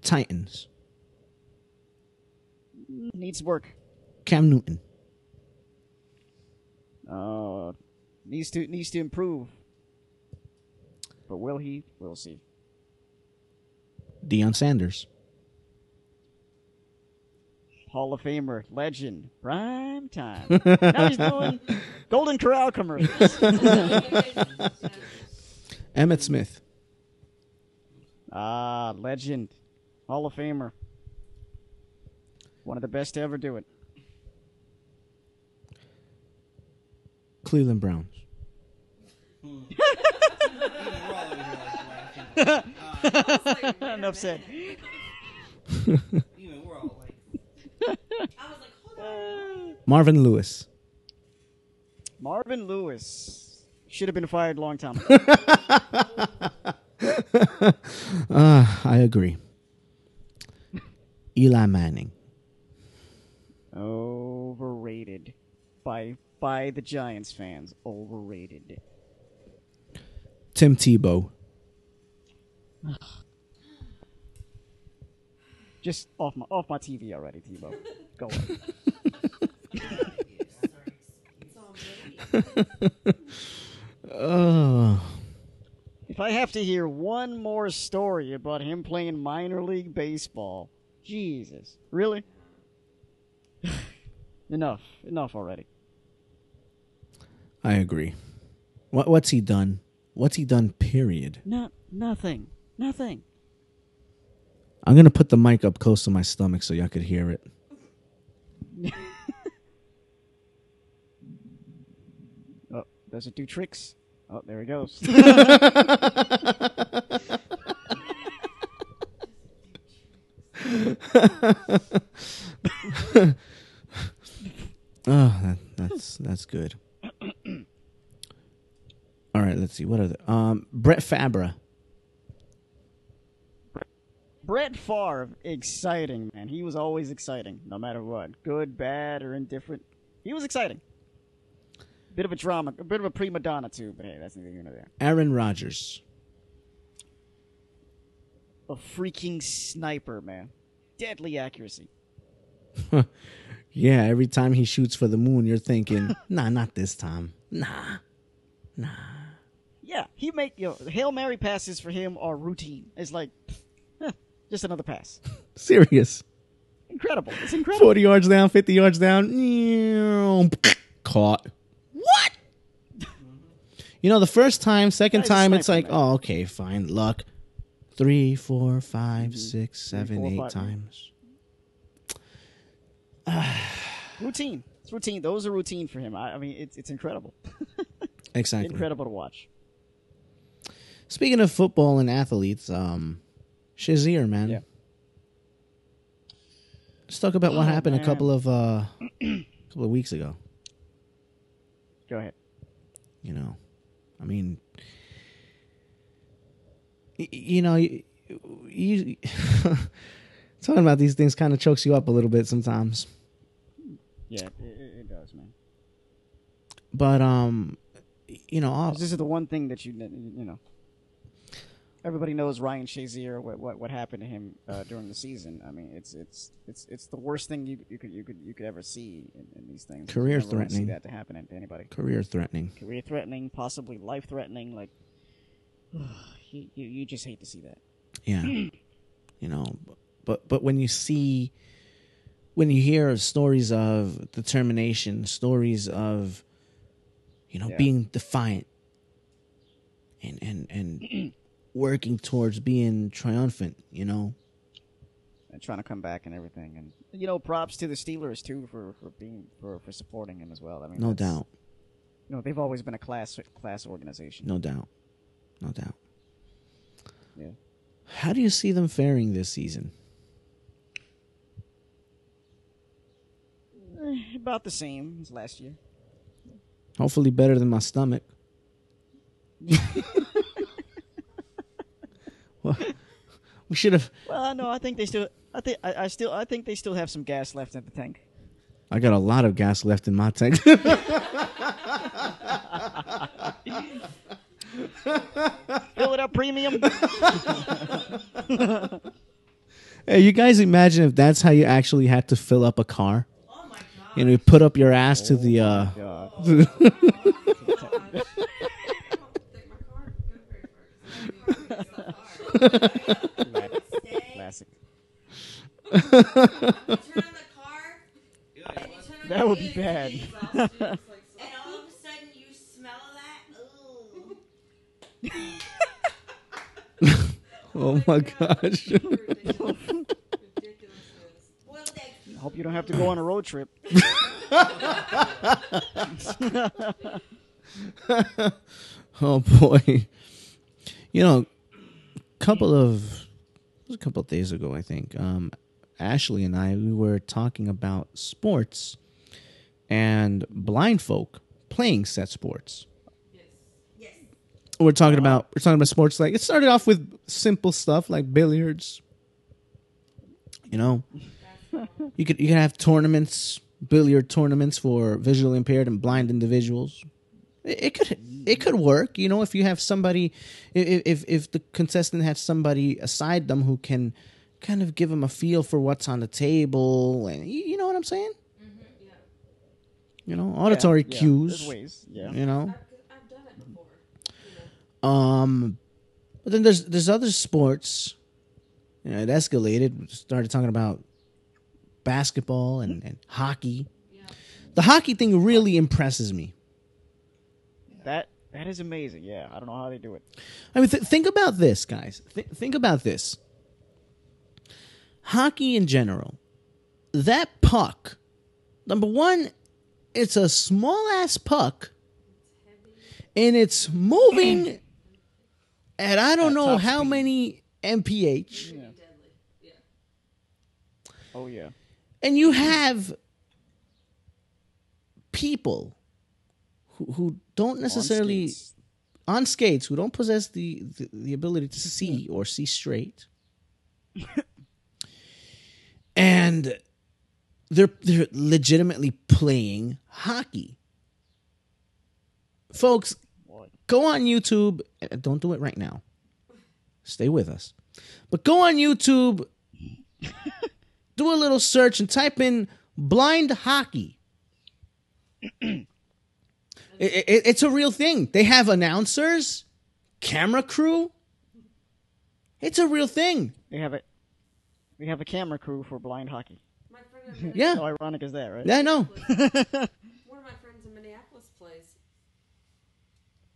Titans. Needs work. Cam Newton. Needs to improve. But will he? We'll see. Deion Sanders. Hall of Famer, legend, prime time. Now he's doing Golden Corral commercials. Emmitt Smith. Legend, Hall of Famer. One of the best to ever do it. Cleveland Browns. Even we're all over here laughing. Enough said. Even we're all like, I was like, hold on. Marvin Lewis. Marvin Lewis should have been fired a long time ago. I agree. Eli Manning. Overrated by the Giants fans. Overrated. Tim Tebow. Just off my TV already, Tebow. Go away. Oh. If I have to hear one more story about him playing minor league baseball, Jesus, really? Enough already. I agree. What's he done? What's he done, period? Nothing. I'm going to put the mic up close to my stomach so y'all could hear it. Oh, does it do tricks? Oh, there he goes. Oh, that's good. All right, let's see. What are the Brett Fabra. Brett Favre, exciting, man. He was always exciting, no matter what. Good, bad, or indifferent. He was exciting. Bit of a drama, a bit of a prima donna, too, but hey, that's neither here nor there. Aaron Rodgers. A freaking sniper, man. Deadly accuracy. Yeah, every time he shoots for the moon, you're thinking, nah, not this time. Nah. Yeah, Hail Mary passes for him are routine. It's like, just another pass. Serious. Incredible. It's incredible. 40 yards down, 50 yards down. Caught. What? You know, the first time, second Guy's a time, it's sniper, like, man. oh, okay, fine. Luck. 3, 4, 5, 6, 7, 4, 8 5. times. Routine. It's routine. Those are routine for him. I mean, it's incredible. Exactly. Incredible to watch. Speaking of football and athletes, Shazier, man. Yeah. Let's talk about what happened man. a couple of weeks ago. Go ahead. You know, I mean, you know, you talking about these things kind of chokes you up a little bit sometimes. Yeah, it does, man. But you know, This is the one thing that you know. everybody knows Ryan Shazier. What happened to him during the season? I mean, it's the worst thing you could ever see in these things. Career You never wanna threatening. See that to happen to anybody. Career threatening. Career threatening, possibly life threatening. Like you just hate to see that. Yeah. You know, but when you hear stories of determination, stories of, being defiant and working towards being triumphant, And trying to come back and everything. And props to the Steelers too for supporting him as well. I mean, no doubt. They've always been a class organization. No doubt. Yeah. How do you see them faring this season? About the same as last year. Hopefully better than my stomach. Well, we should have. Well, no, I think they still. I think they still have some gas left in the tank. I got a lot of gas left in my tank. Fill it up, premium. Hey, you guys imagine if that's how you actually had to fill up a car? Oh my god. You put up your ass to the. God. I don't think my car would go very far. 'Cause my car is so far. Classic. You turn on the car, and you turn on That the would be AC, bad. Exhaust tubes, like, so- and all of a sudden you smell that. Ooh. Oh my gosh. ridiculous. Boiled egg. Hope you don't have to go on a road trip. Oh boy. A couple of days ago, I think, Ashley and we were talking about sports and blind folk playing set sports. Yes. We're talking about sports like it started off with simple stuff like billiards. You could have billiard tournaments for visually impaired and blind individuals. It could work, if you have somebody, if the contestant has somebody aside them who can kind of give them a feel for what's on the table, and you know what I'm saying? Yeah. Auditory Yeah, cues. There's ways. Yeah. I've done it before. But then there's other sports. It escalated. We started talking about basketball and hockey. Yeah. The hockey thing really impresses me. That is amazing. Yeah, I don't know how they do it. I mean, think about this, guys. Think about this. Hockey in general. That puck, number one, it's a small-ass puck, and it's moving at I don't know top how speed. many mph. Deadly. Yeah. Oh yeah. And you have people who don't necessarily on skates who don't possess the ability to see or see straight, and they're legitimately playing hockey. Folks, go on YouTube. Don't do it right now. Stay with us, but go on YouTube. Do a little search and type in blind hockey. It's a real thing. They have announcers, camera crew. It's a real thing. They have a camera crew for blind hockey. My friend in Yeah. How ironic is that, right? Yeah, I know. one of my friends in Minneapolis plays,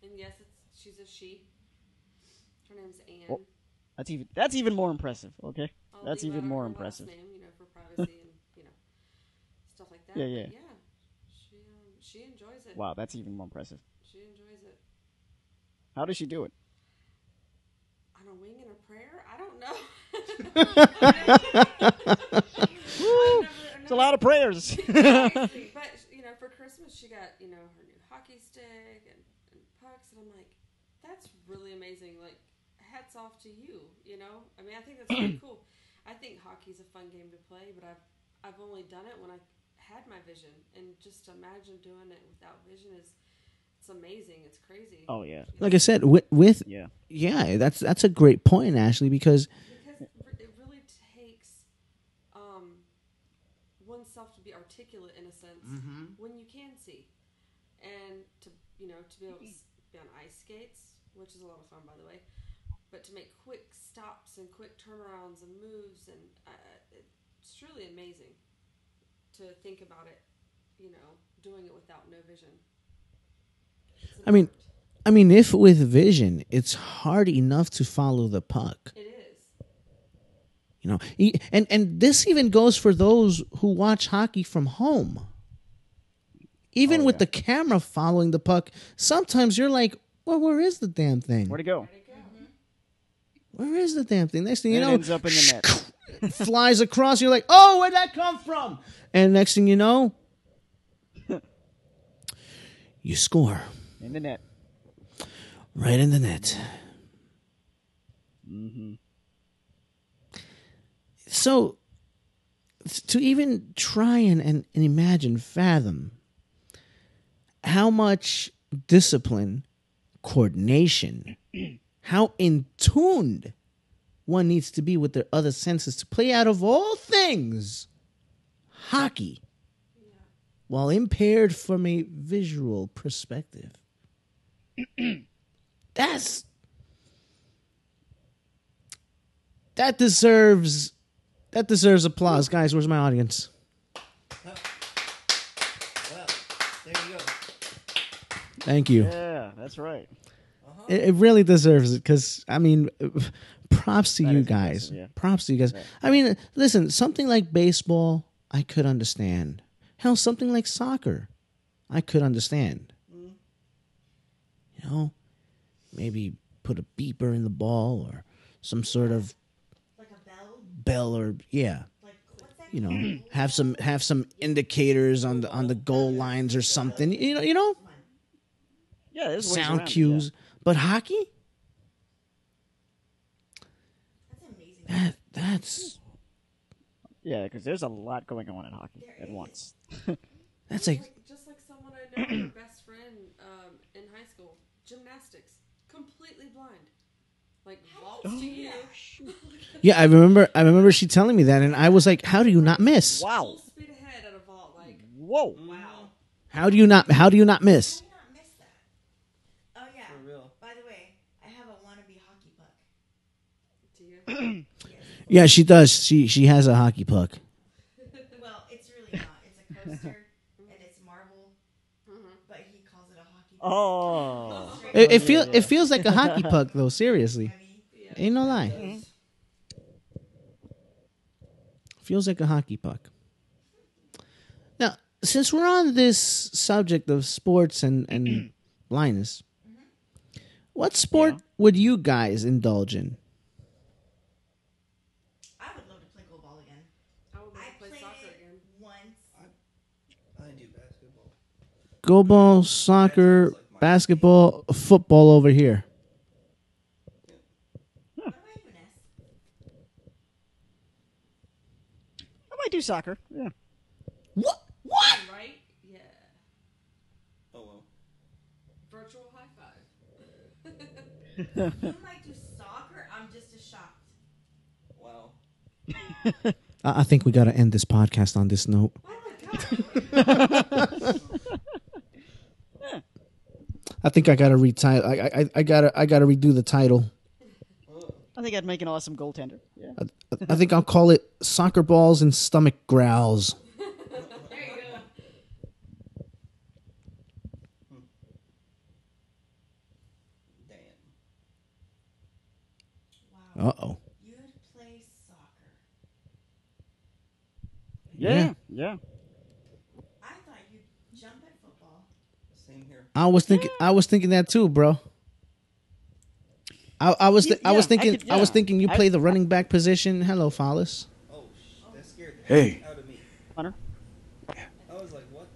and yes, she's a she. Her name's Anne. Oh, that's even more impressive. Okay, I'll that's leave even out more her impressive. Last name, for privacy and stuff like that. Yeah, But yeah. She enjoys it. Wow, that's even more impressive. She enjoys it. How does she do it? On a wing and a prayer? I don't know. It's a lot of prayers. But for Christmas she got her new hockey stick and pucks, and I'm like, that's really amazing. Like, hats off to you. I mean, I think that's really cool. I think hockey's a fun game to play, but I've only done it when I had my vision, and just to imagine doing it without vision it's it's amazing. It's crazy. Oh yeah. Like I said, with Yeah. yeah, that's a great point, Ashley, because Because it really takes oneself to be articulate in a sense when you can see, and to be able to be on ice skates, which is a lot of fun, by the way. But to make quick stops and quick turnarounds and moves, and it's truly amazing to think about it. Doing it without no vision. I mean, if with vision, it's hard enough to follow the puck. It is. And this even goes for those who watch hockey from home. Even with the camera following the puck, sometimes you're like, well, where is the damn thing? Where'd it go? Where is the damn thing? Next thing you And it know, ends up in the net. flies across. You're like, oh, where'd that come from? And next thing you know, you score. In the net. Right in the net. So, to even try and imagine, fathom how much discipline, coordination, how in tuned one needs to be with their other senses to play out of all things hockey while impaired from a visual perspective. That deserves applause, guys. Where's my audience? Well, there you go. Thank you. Yeah, that's right. It really deserves it because, I mean, props to That you is guys. impressive, yeah. Props to you guys. Yeah. I mean, listen, something like baseball, I could understand. Hell, something like soccer, I could understand. Maybe put a beeper in the ball or some sort of Like a bell or, yeah. like what's that? Have some indicators on the goal lines or something. You know, Yeah, there's ways sound around it, cues. But hockey, That's amazing. that's Yeah, because there's a lot going on in hockey at once. that's like Just like someone I know, your best friend in high school, gymnastics, completely blind. Like vaults to you. yeah. I remember she telling me that, and I was like, how do you not miss? Wow. Full speed ahead at a vault. Like, Whoa. wow. How do you not miss? How do you not miss that? Oh yeah. For real. By the way, I have a wannabe hockey puck. Do you? Yeah, she does. She has a hockey puck. Well, it's really not. It's a coaster and it's marble, but he calls it a hockey puck. Oh. It feels like a hockey puck though. Seriously, Heavy. ain't no lie. Feels like a hockey puck. Now, since we're on this subject of sports and blindness, what sport would you guys indulge in? I would love to play goalball again. I would love I to play played soccer it again. once. I do basketball. Go ball, soccer, basketball, football over here. What about you, Ness? I might do soccer. Yeah. What? Right? Yeah. Oh well. Virtual high five. You might do soccer. I'm just as shocked. Wow. I think we got to end this podcast on this note. Oh my god. I think I got to retitle. I gotta redo the title. I think I'd make an awesome goaltender. Yeah. I think I'll call it Soccer Balls and Stomach Growls. There you go. Damn. Wow. Uh-oh. You'd play soccer. Yeah. Yeah. I thought you'd jump at football. Same here. I was thinking that too, bro. I was thinking you play the running back position. Hello, Follis. Oh, that scared the Hey. heck out of me. Hunter? I was like, what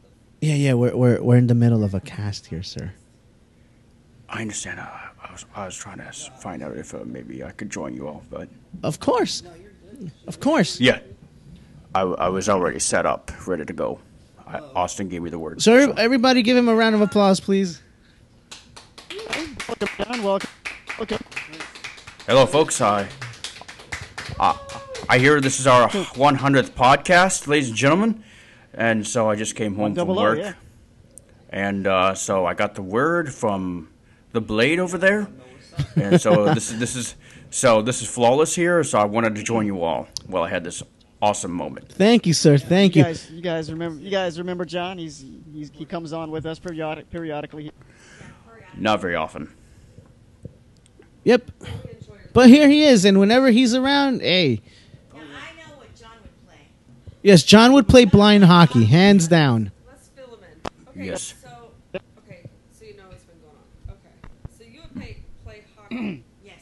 the? Yeah, we're in the middle of a cast here, sir. I understand. I was trying to find out if maybe I could join you all, but Of course. No, you're good. Of course. yeah, I was already set up, ready to go. Austin gave me the word. So everybody give him a round of applause, please. Welcome, John. Welcome. Okay. Hello, folks. I hear this is our 100th podcast, ladies and gentlemen, and so I just came home from 100, work, yeah. and so I got the word from the Blade over there, and so this is flawless here. So I wanted to join you all while I had this awesome moment. Thank you, sir. Thank you. You guys remember John? He comes on with us periodically. Not very often. Yep. But here he is, and whenever he's around, hey. Now I know what John would play. Yes, John would play blind hockey, hands down. Let's fill him in. Okay, Yes. so you know what's been going on. Okay, so you would play hockey Yes,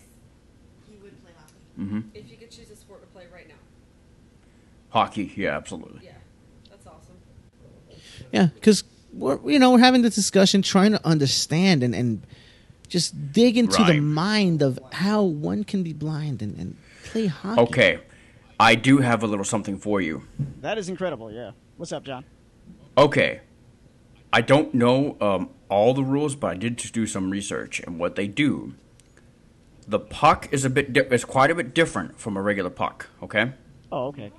he would play hockey. Mm-hmm. if you could choose a sport to play right now. Hockey, yeah, absolutely. Yeah, that's awesome. Yeah, because we're having this discussion, trying to understand and just dig into the Right. mind of how one can be blind and play hockey. Okay, I do have a little something for you. That is incredible. Yeah. What's up, John? Okay, I don't know all the rules, but I did just do some research, and what they do, the puck is is quite a bit different from a regular puck. Okay, Oh, okay.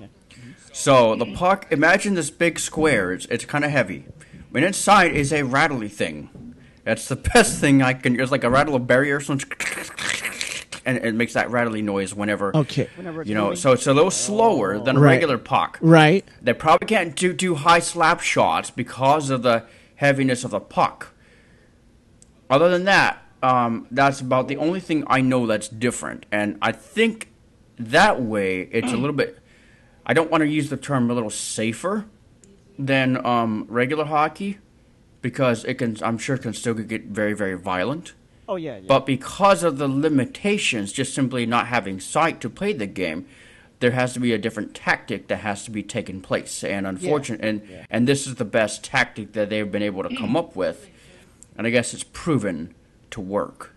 so the puck, imagine this big square. It's kind of heavy, and inside is a rattly thing. That's the best thing I can. It's like a rattle of barrier, and it makes that rattly noise whenever. Okay. Whenever it's You know, moving. so it's a little slower than a Right. regular puck. Right. They probably can't do high slap shots because of the heaviness of the puck. Other than that, that's about the only thing I know that's different. And I think that way it's a little bit, I don't want to use the term a little safer than regular hockey because I'm sure it can still get very, very violent. Oh yeah. But because of the limitations, just simply not having sight to play the game, there has to be a different tactic that has to be taken place. And and this is the best tactic that they've been able to come up with. And I guess it's proven to work.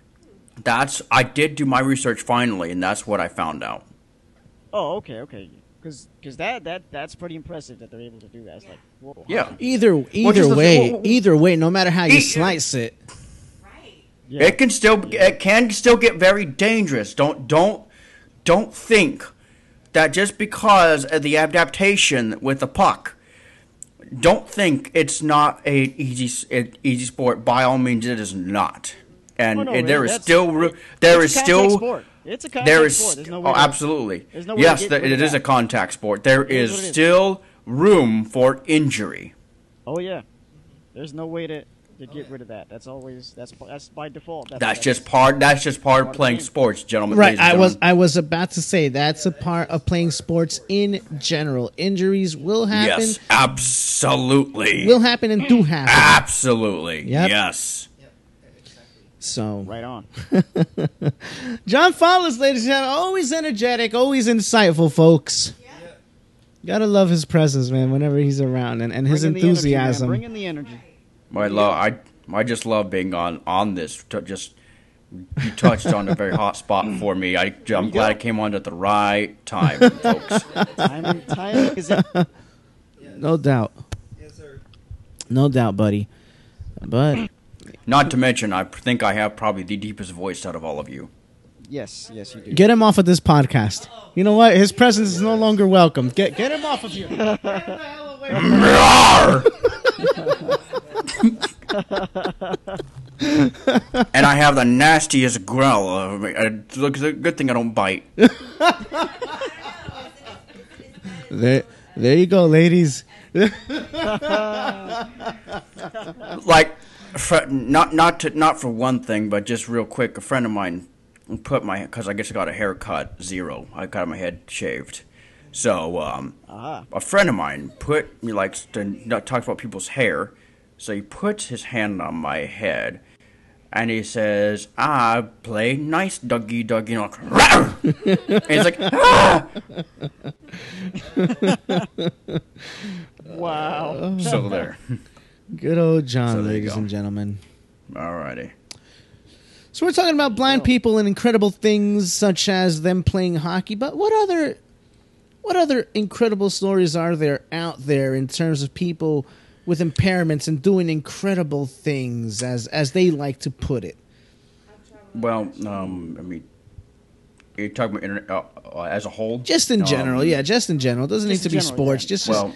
I did do my research finally, and that's what I found out. Oh, okay. Because that's pretty impressive that they're able to do that. It's like, whoa. Yeah. Either way, no matter how you slice it. Right. Yeah. It can still get very dangerous. Don't think that just because of the adaptation with the puck, don't think it's not an easy sport. By all means, it is not. And Oh, no, there really, is that's- still It's a contact still sport. It's a contact there is sport. There's no way. absolutely there's no way yes to get rid it of is a that. contact sport. There is is what it is. still room for injury. Oh yeah. There's no way to get rid of that. That's by default. That's just part of the playing game. sports, gentlemen. Right. ladies and gentlemen. I was about to say that's a part of playing sports in general. Injuries will happen. Yes, absolutely. Will happen and do happen. Absolutely. Yep. Yes. So right on. John Fowles, ladies and gentlemen, always energetic, always insightful, folks. Gotta love his presence, man, whenever he's around, and his Bring in the energy, man. enthusiasm. Bring in the energy. I just love being on this. You touched on a very hot spot for me. I'm glad I came on at the right time, folks. Time is it. No doubt. Yes, sir. No doubt, buddy. But Not to mention, I think I have probably the deepest voice out of all of you. Yes, you do. get him off of this podcast. You know what? His presence is no longer welcome. Get him off of here. Get him the hell away from And I have the nastiest growl. It's a good thing I don't bite. There you go, ladies. Like, not for one thing, but just real quick, a friend of mine because I guess I got a haircut, 0. I got my head shaved. So, a friend of mine likes to talk about people's hair. So he puts his hand on my head, and he says, "I play nice, Dougie." And like, and he's like, "Ah!" Wow. So there. Good old John, So there you ladies go. and gentlemen. Alrighty. So we're talking about blind people and incredible things such as them playing hockey, but what other incredible stories are there out there in terms of people with impairments and doing incredible things, as they like to put it? I've tried Well, I mean, you're talking about internet as a whole. Just in general, yeah, just in general. It doesn't need Just to in be general, sports. yeah. Just Well,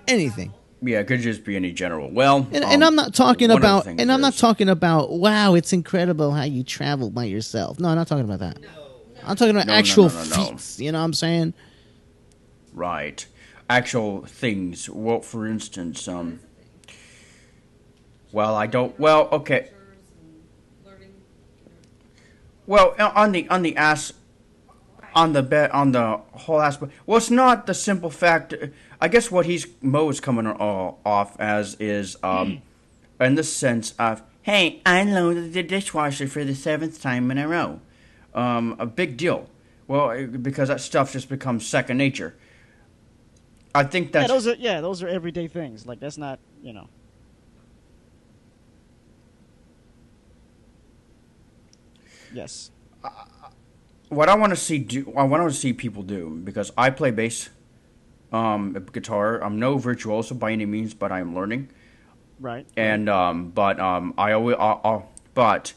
anything. yeah, it could just be any general. Well, And I'm not talking one of the about. things And I'm not is- talking about. Wow, it's incredible how you travel by yourself. No, I'm not talking about that. I'm talking about No, actual no. feats. You know what I'm saying? Right. Actual things. Well, for instance, well, I don't. Well, okay. Well, on the whole aspect. Well, it's not the simple fact. I guess what Mo is coming off as is in the sense of, hey, I loaded the dishwasher for the 7th time in a row. A big deal. Well, because that stuff just becomes second nature. I think that's those are everyday things. Like that's not, Yes. what I want to see do. I want to see people do because I play bass, guitar. I'm no virtuoso by any means, but I am learning. Right. And I always but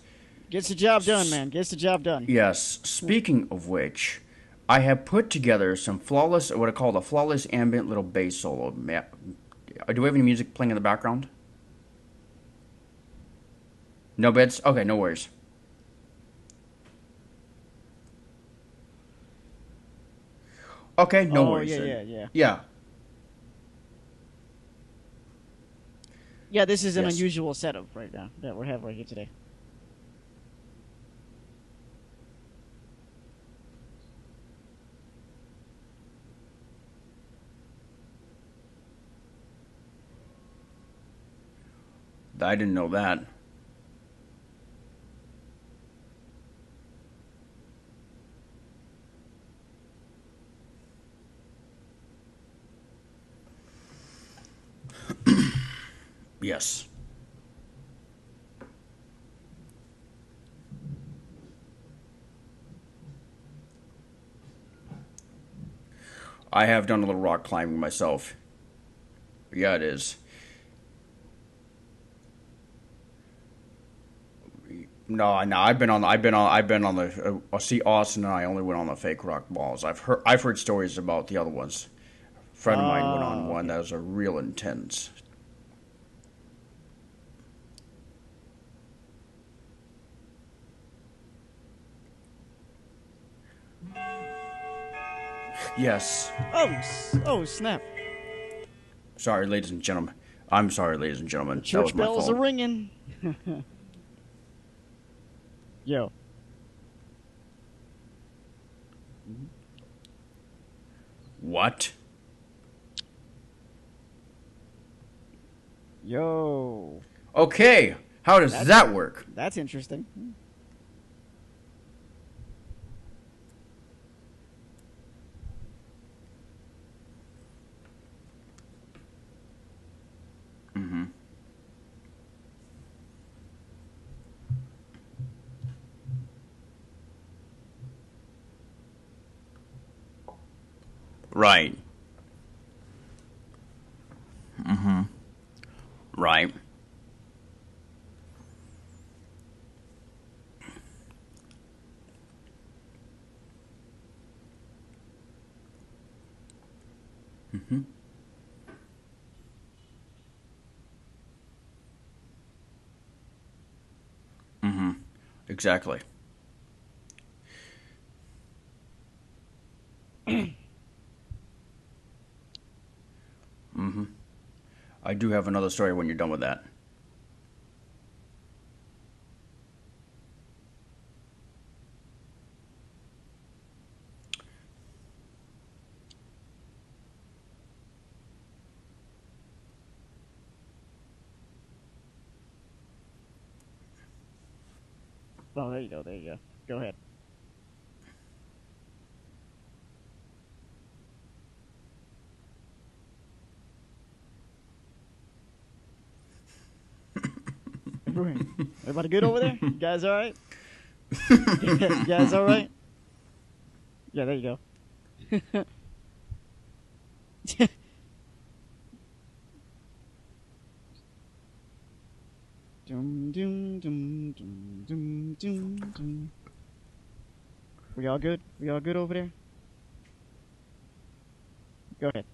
Gets the job done, man. Gets the job done. yes. Speaking of which, I have put together some flawless, what I call a flawless ambient little bass solo. Do we have any music playing in the background? No beds. Okay, no worries. Okay, no worries. then. Yeah. Yeah, this is an Yes. unusual setup right now that we're having right here today. I didn't know that. Yes. I have done a little rock climbing myself. Yeah, it is. No, no. I've been on the. See, Austin and I only went on the fake rock balls. I've heard stories about the other ones. A friend of mine went on one that was a real intense. Yes. Oh, snap. Sorry, ladies and gentlemen. I'm sorry, ladies and gentlemen. That was Church my bells are fault. ringing. Yo. What? Yo. Okay. How does that work? That's interesting. Mm-hmm. Right. Mm-hmm. Right. Mm-hmm. Mm-hmm. Exactly. Mm-hmm. I do have another story when you're done with that. Oh, there you go. There you go. Go ahead. Everybody good over there? You guys all right? You guys all right? Yeah, there you go. Dum, dum, dum, dum, dum, dun, dun. We all good? We all good over there? Go ahead.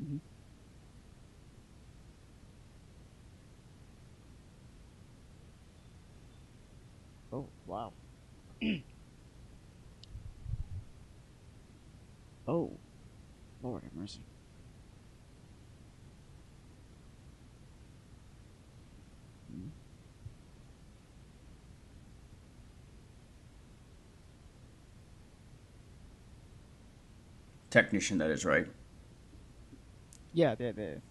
Mhm. Oh, wow. Oh, Lord have mercy. Mhm. Technician, that is right. Yeah, there.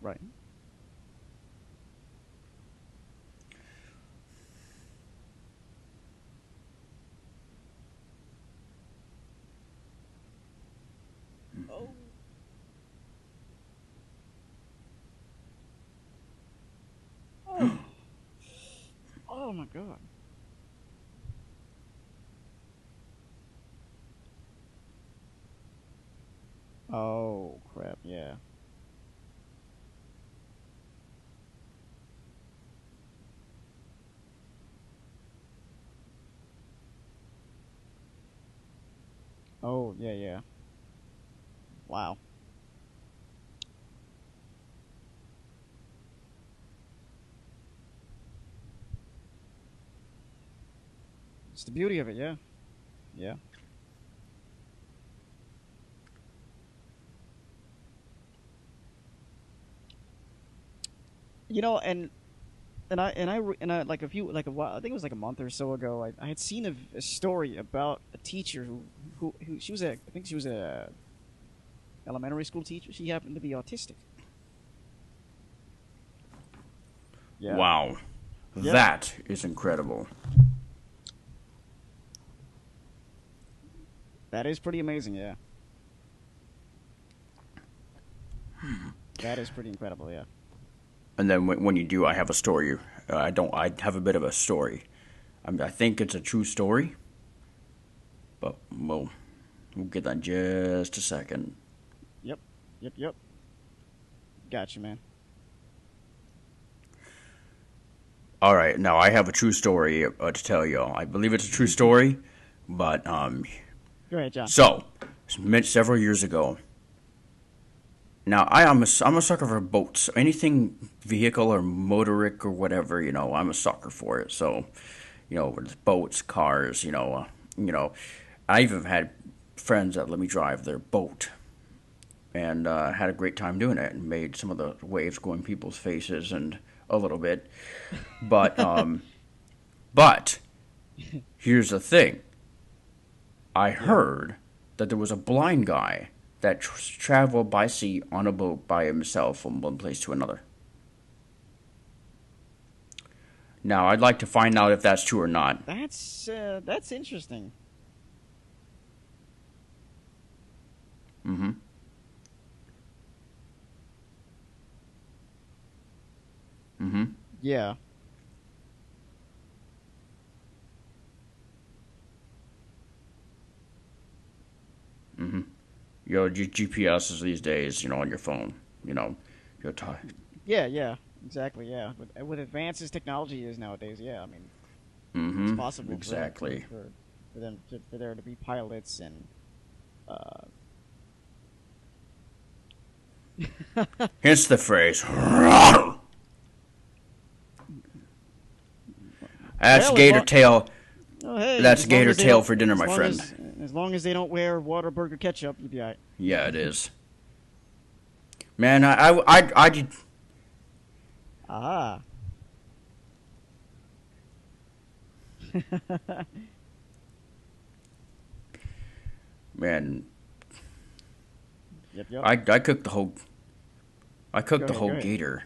Right. Oh. Oh. Oh my God. Oh crap. Yeah. Oh yeah, yeah. Wow. It's the beauty of it. Yeah. Yeah. You know, and I like a few like a while, I think it was like a month or so ago. I had seen a story about a teacher who she was a I think she was a elementary school teacher. She happened to be autistic. Yeah. Wow. Yeah. That is incredible. That is pretty amazing. Yeah. That is pretty incredible. Yeah. And then when you do, I have a story. I don't. I have a bit of a story. I think it's a true story, but we'll get that in just a second. Yep. Yep. Yep. Gotcha, man. All right, now I have a true story to tell you. I believe it's a true story, but Go ahead, John. so several years ago. Now I'm a sucker for boats. Anything vehicle or motoric or whatever, I'm a sucker for it. So, whether it's boats, cars, I even had friends that let me drive their boat, and had a great time doing it, and made some of the waves go in people's faces and a little bit, but but here's the thing. I heard that there was a blind guy that traveled by sea on a boat by himself from one place to another. Now, I'd like to find out if that's true or not. That's interesting. Mm-hmm. Mm-hmm. Yeah. Mm-hmm. Your GPSs these days, on your phone, you're talking. Yeah. Yeah. Exactly. Yeah. With advances technology is nowadays, yeah. I mean, it's Mm-hmm. possible Exactly. for them for there to be pilots and Hence the phrase. That's Well, gator tail. oh, hey, That's as long gator as they tail don't- for dinner, as my long friend. as long as they don't wear Whataburger ketchup, you'll be alright. Yeah, it is. Man, I did. Ah. Man, Yep. I cooked the whole. I cooked Go the whole ahead. gator.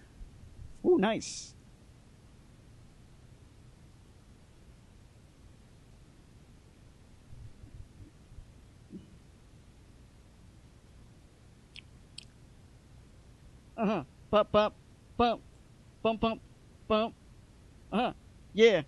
Ooh, nice. Uh-huh. Bump, bump, bump, bump, bump, bump. Uh-huh. Yeah.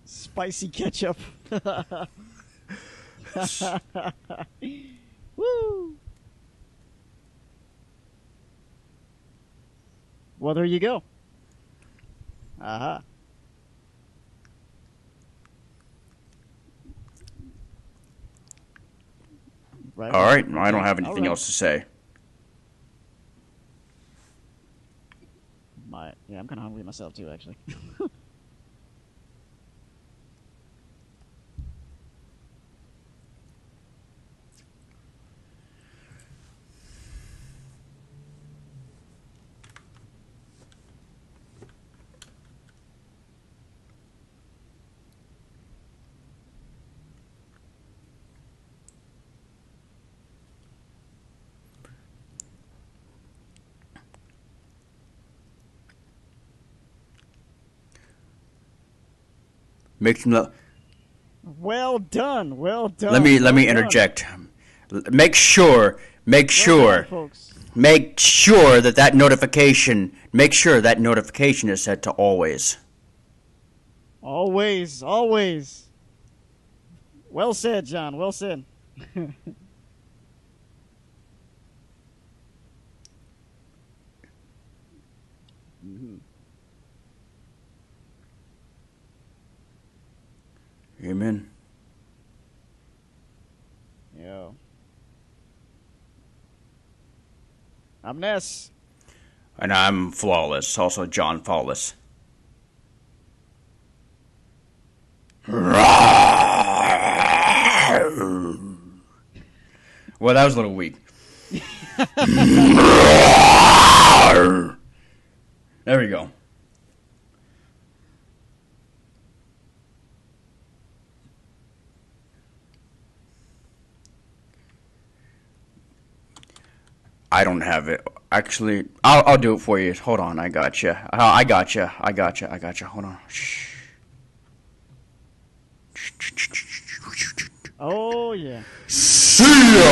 Spicy ketchup. Woo! Well, there you go. Aha. Right. All right, I don't have All anything right. else to say. Yeah, I'm kind of hungry myself too, actually. Make let Well done. Well done. me well done. interject. Make sure Well done, folks. make sure that notification is set to always. Always, always. Well said, John. Well said. Mhm. Amen. Yeah. I'm Ness. And I'm Flawless, also John Flawless. Well, that was a little weak. There we go. I don't have it. Actually, I'll do it for you. Hold on, I got you. I got you. Hold on. Shh. Oh, yeah. See ya.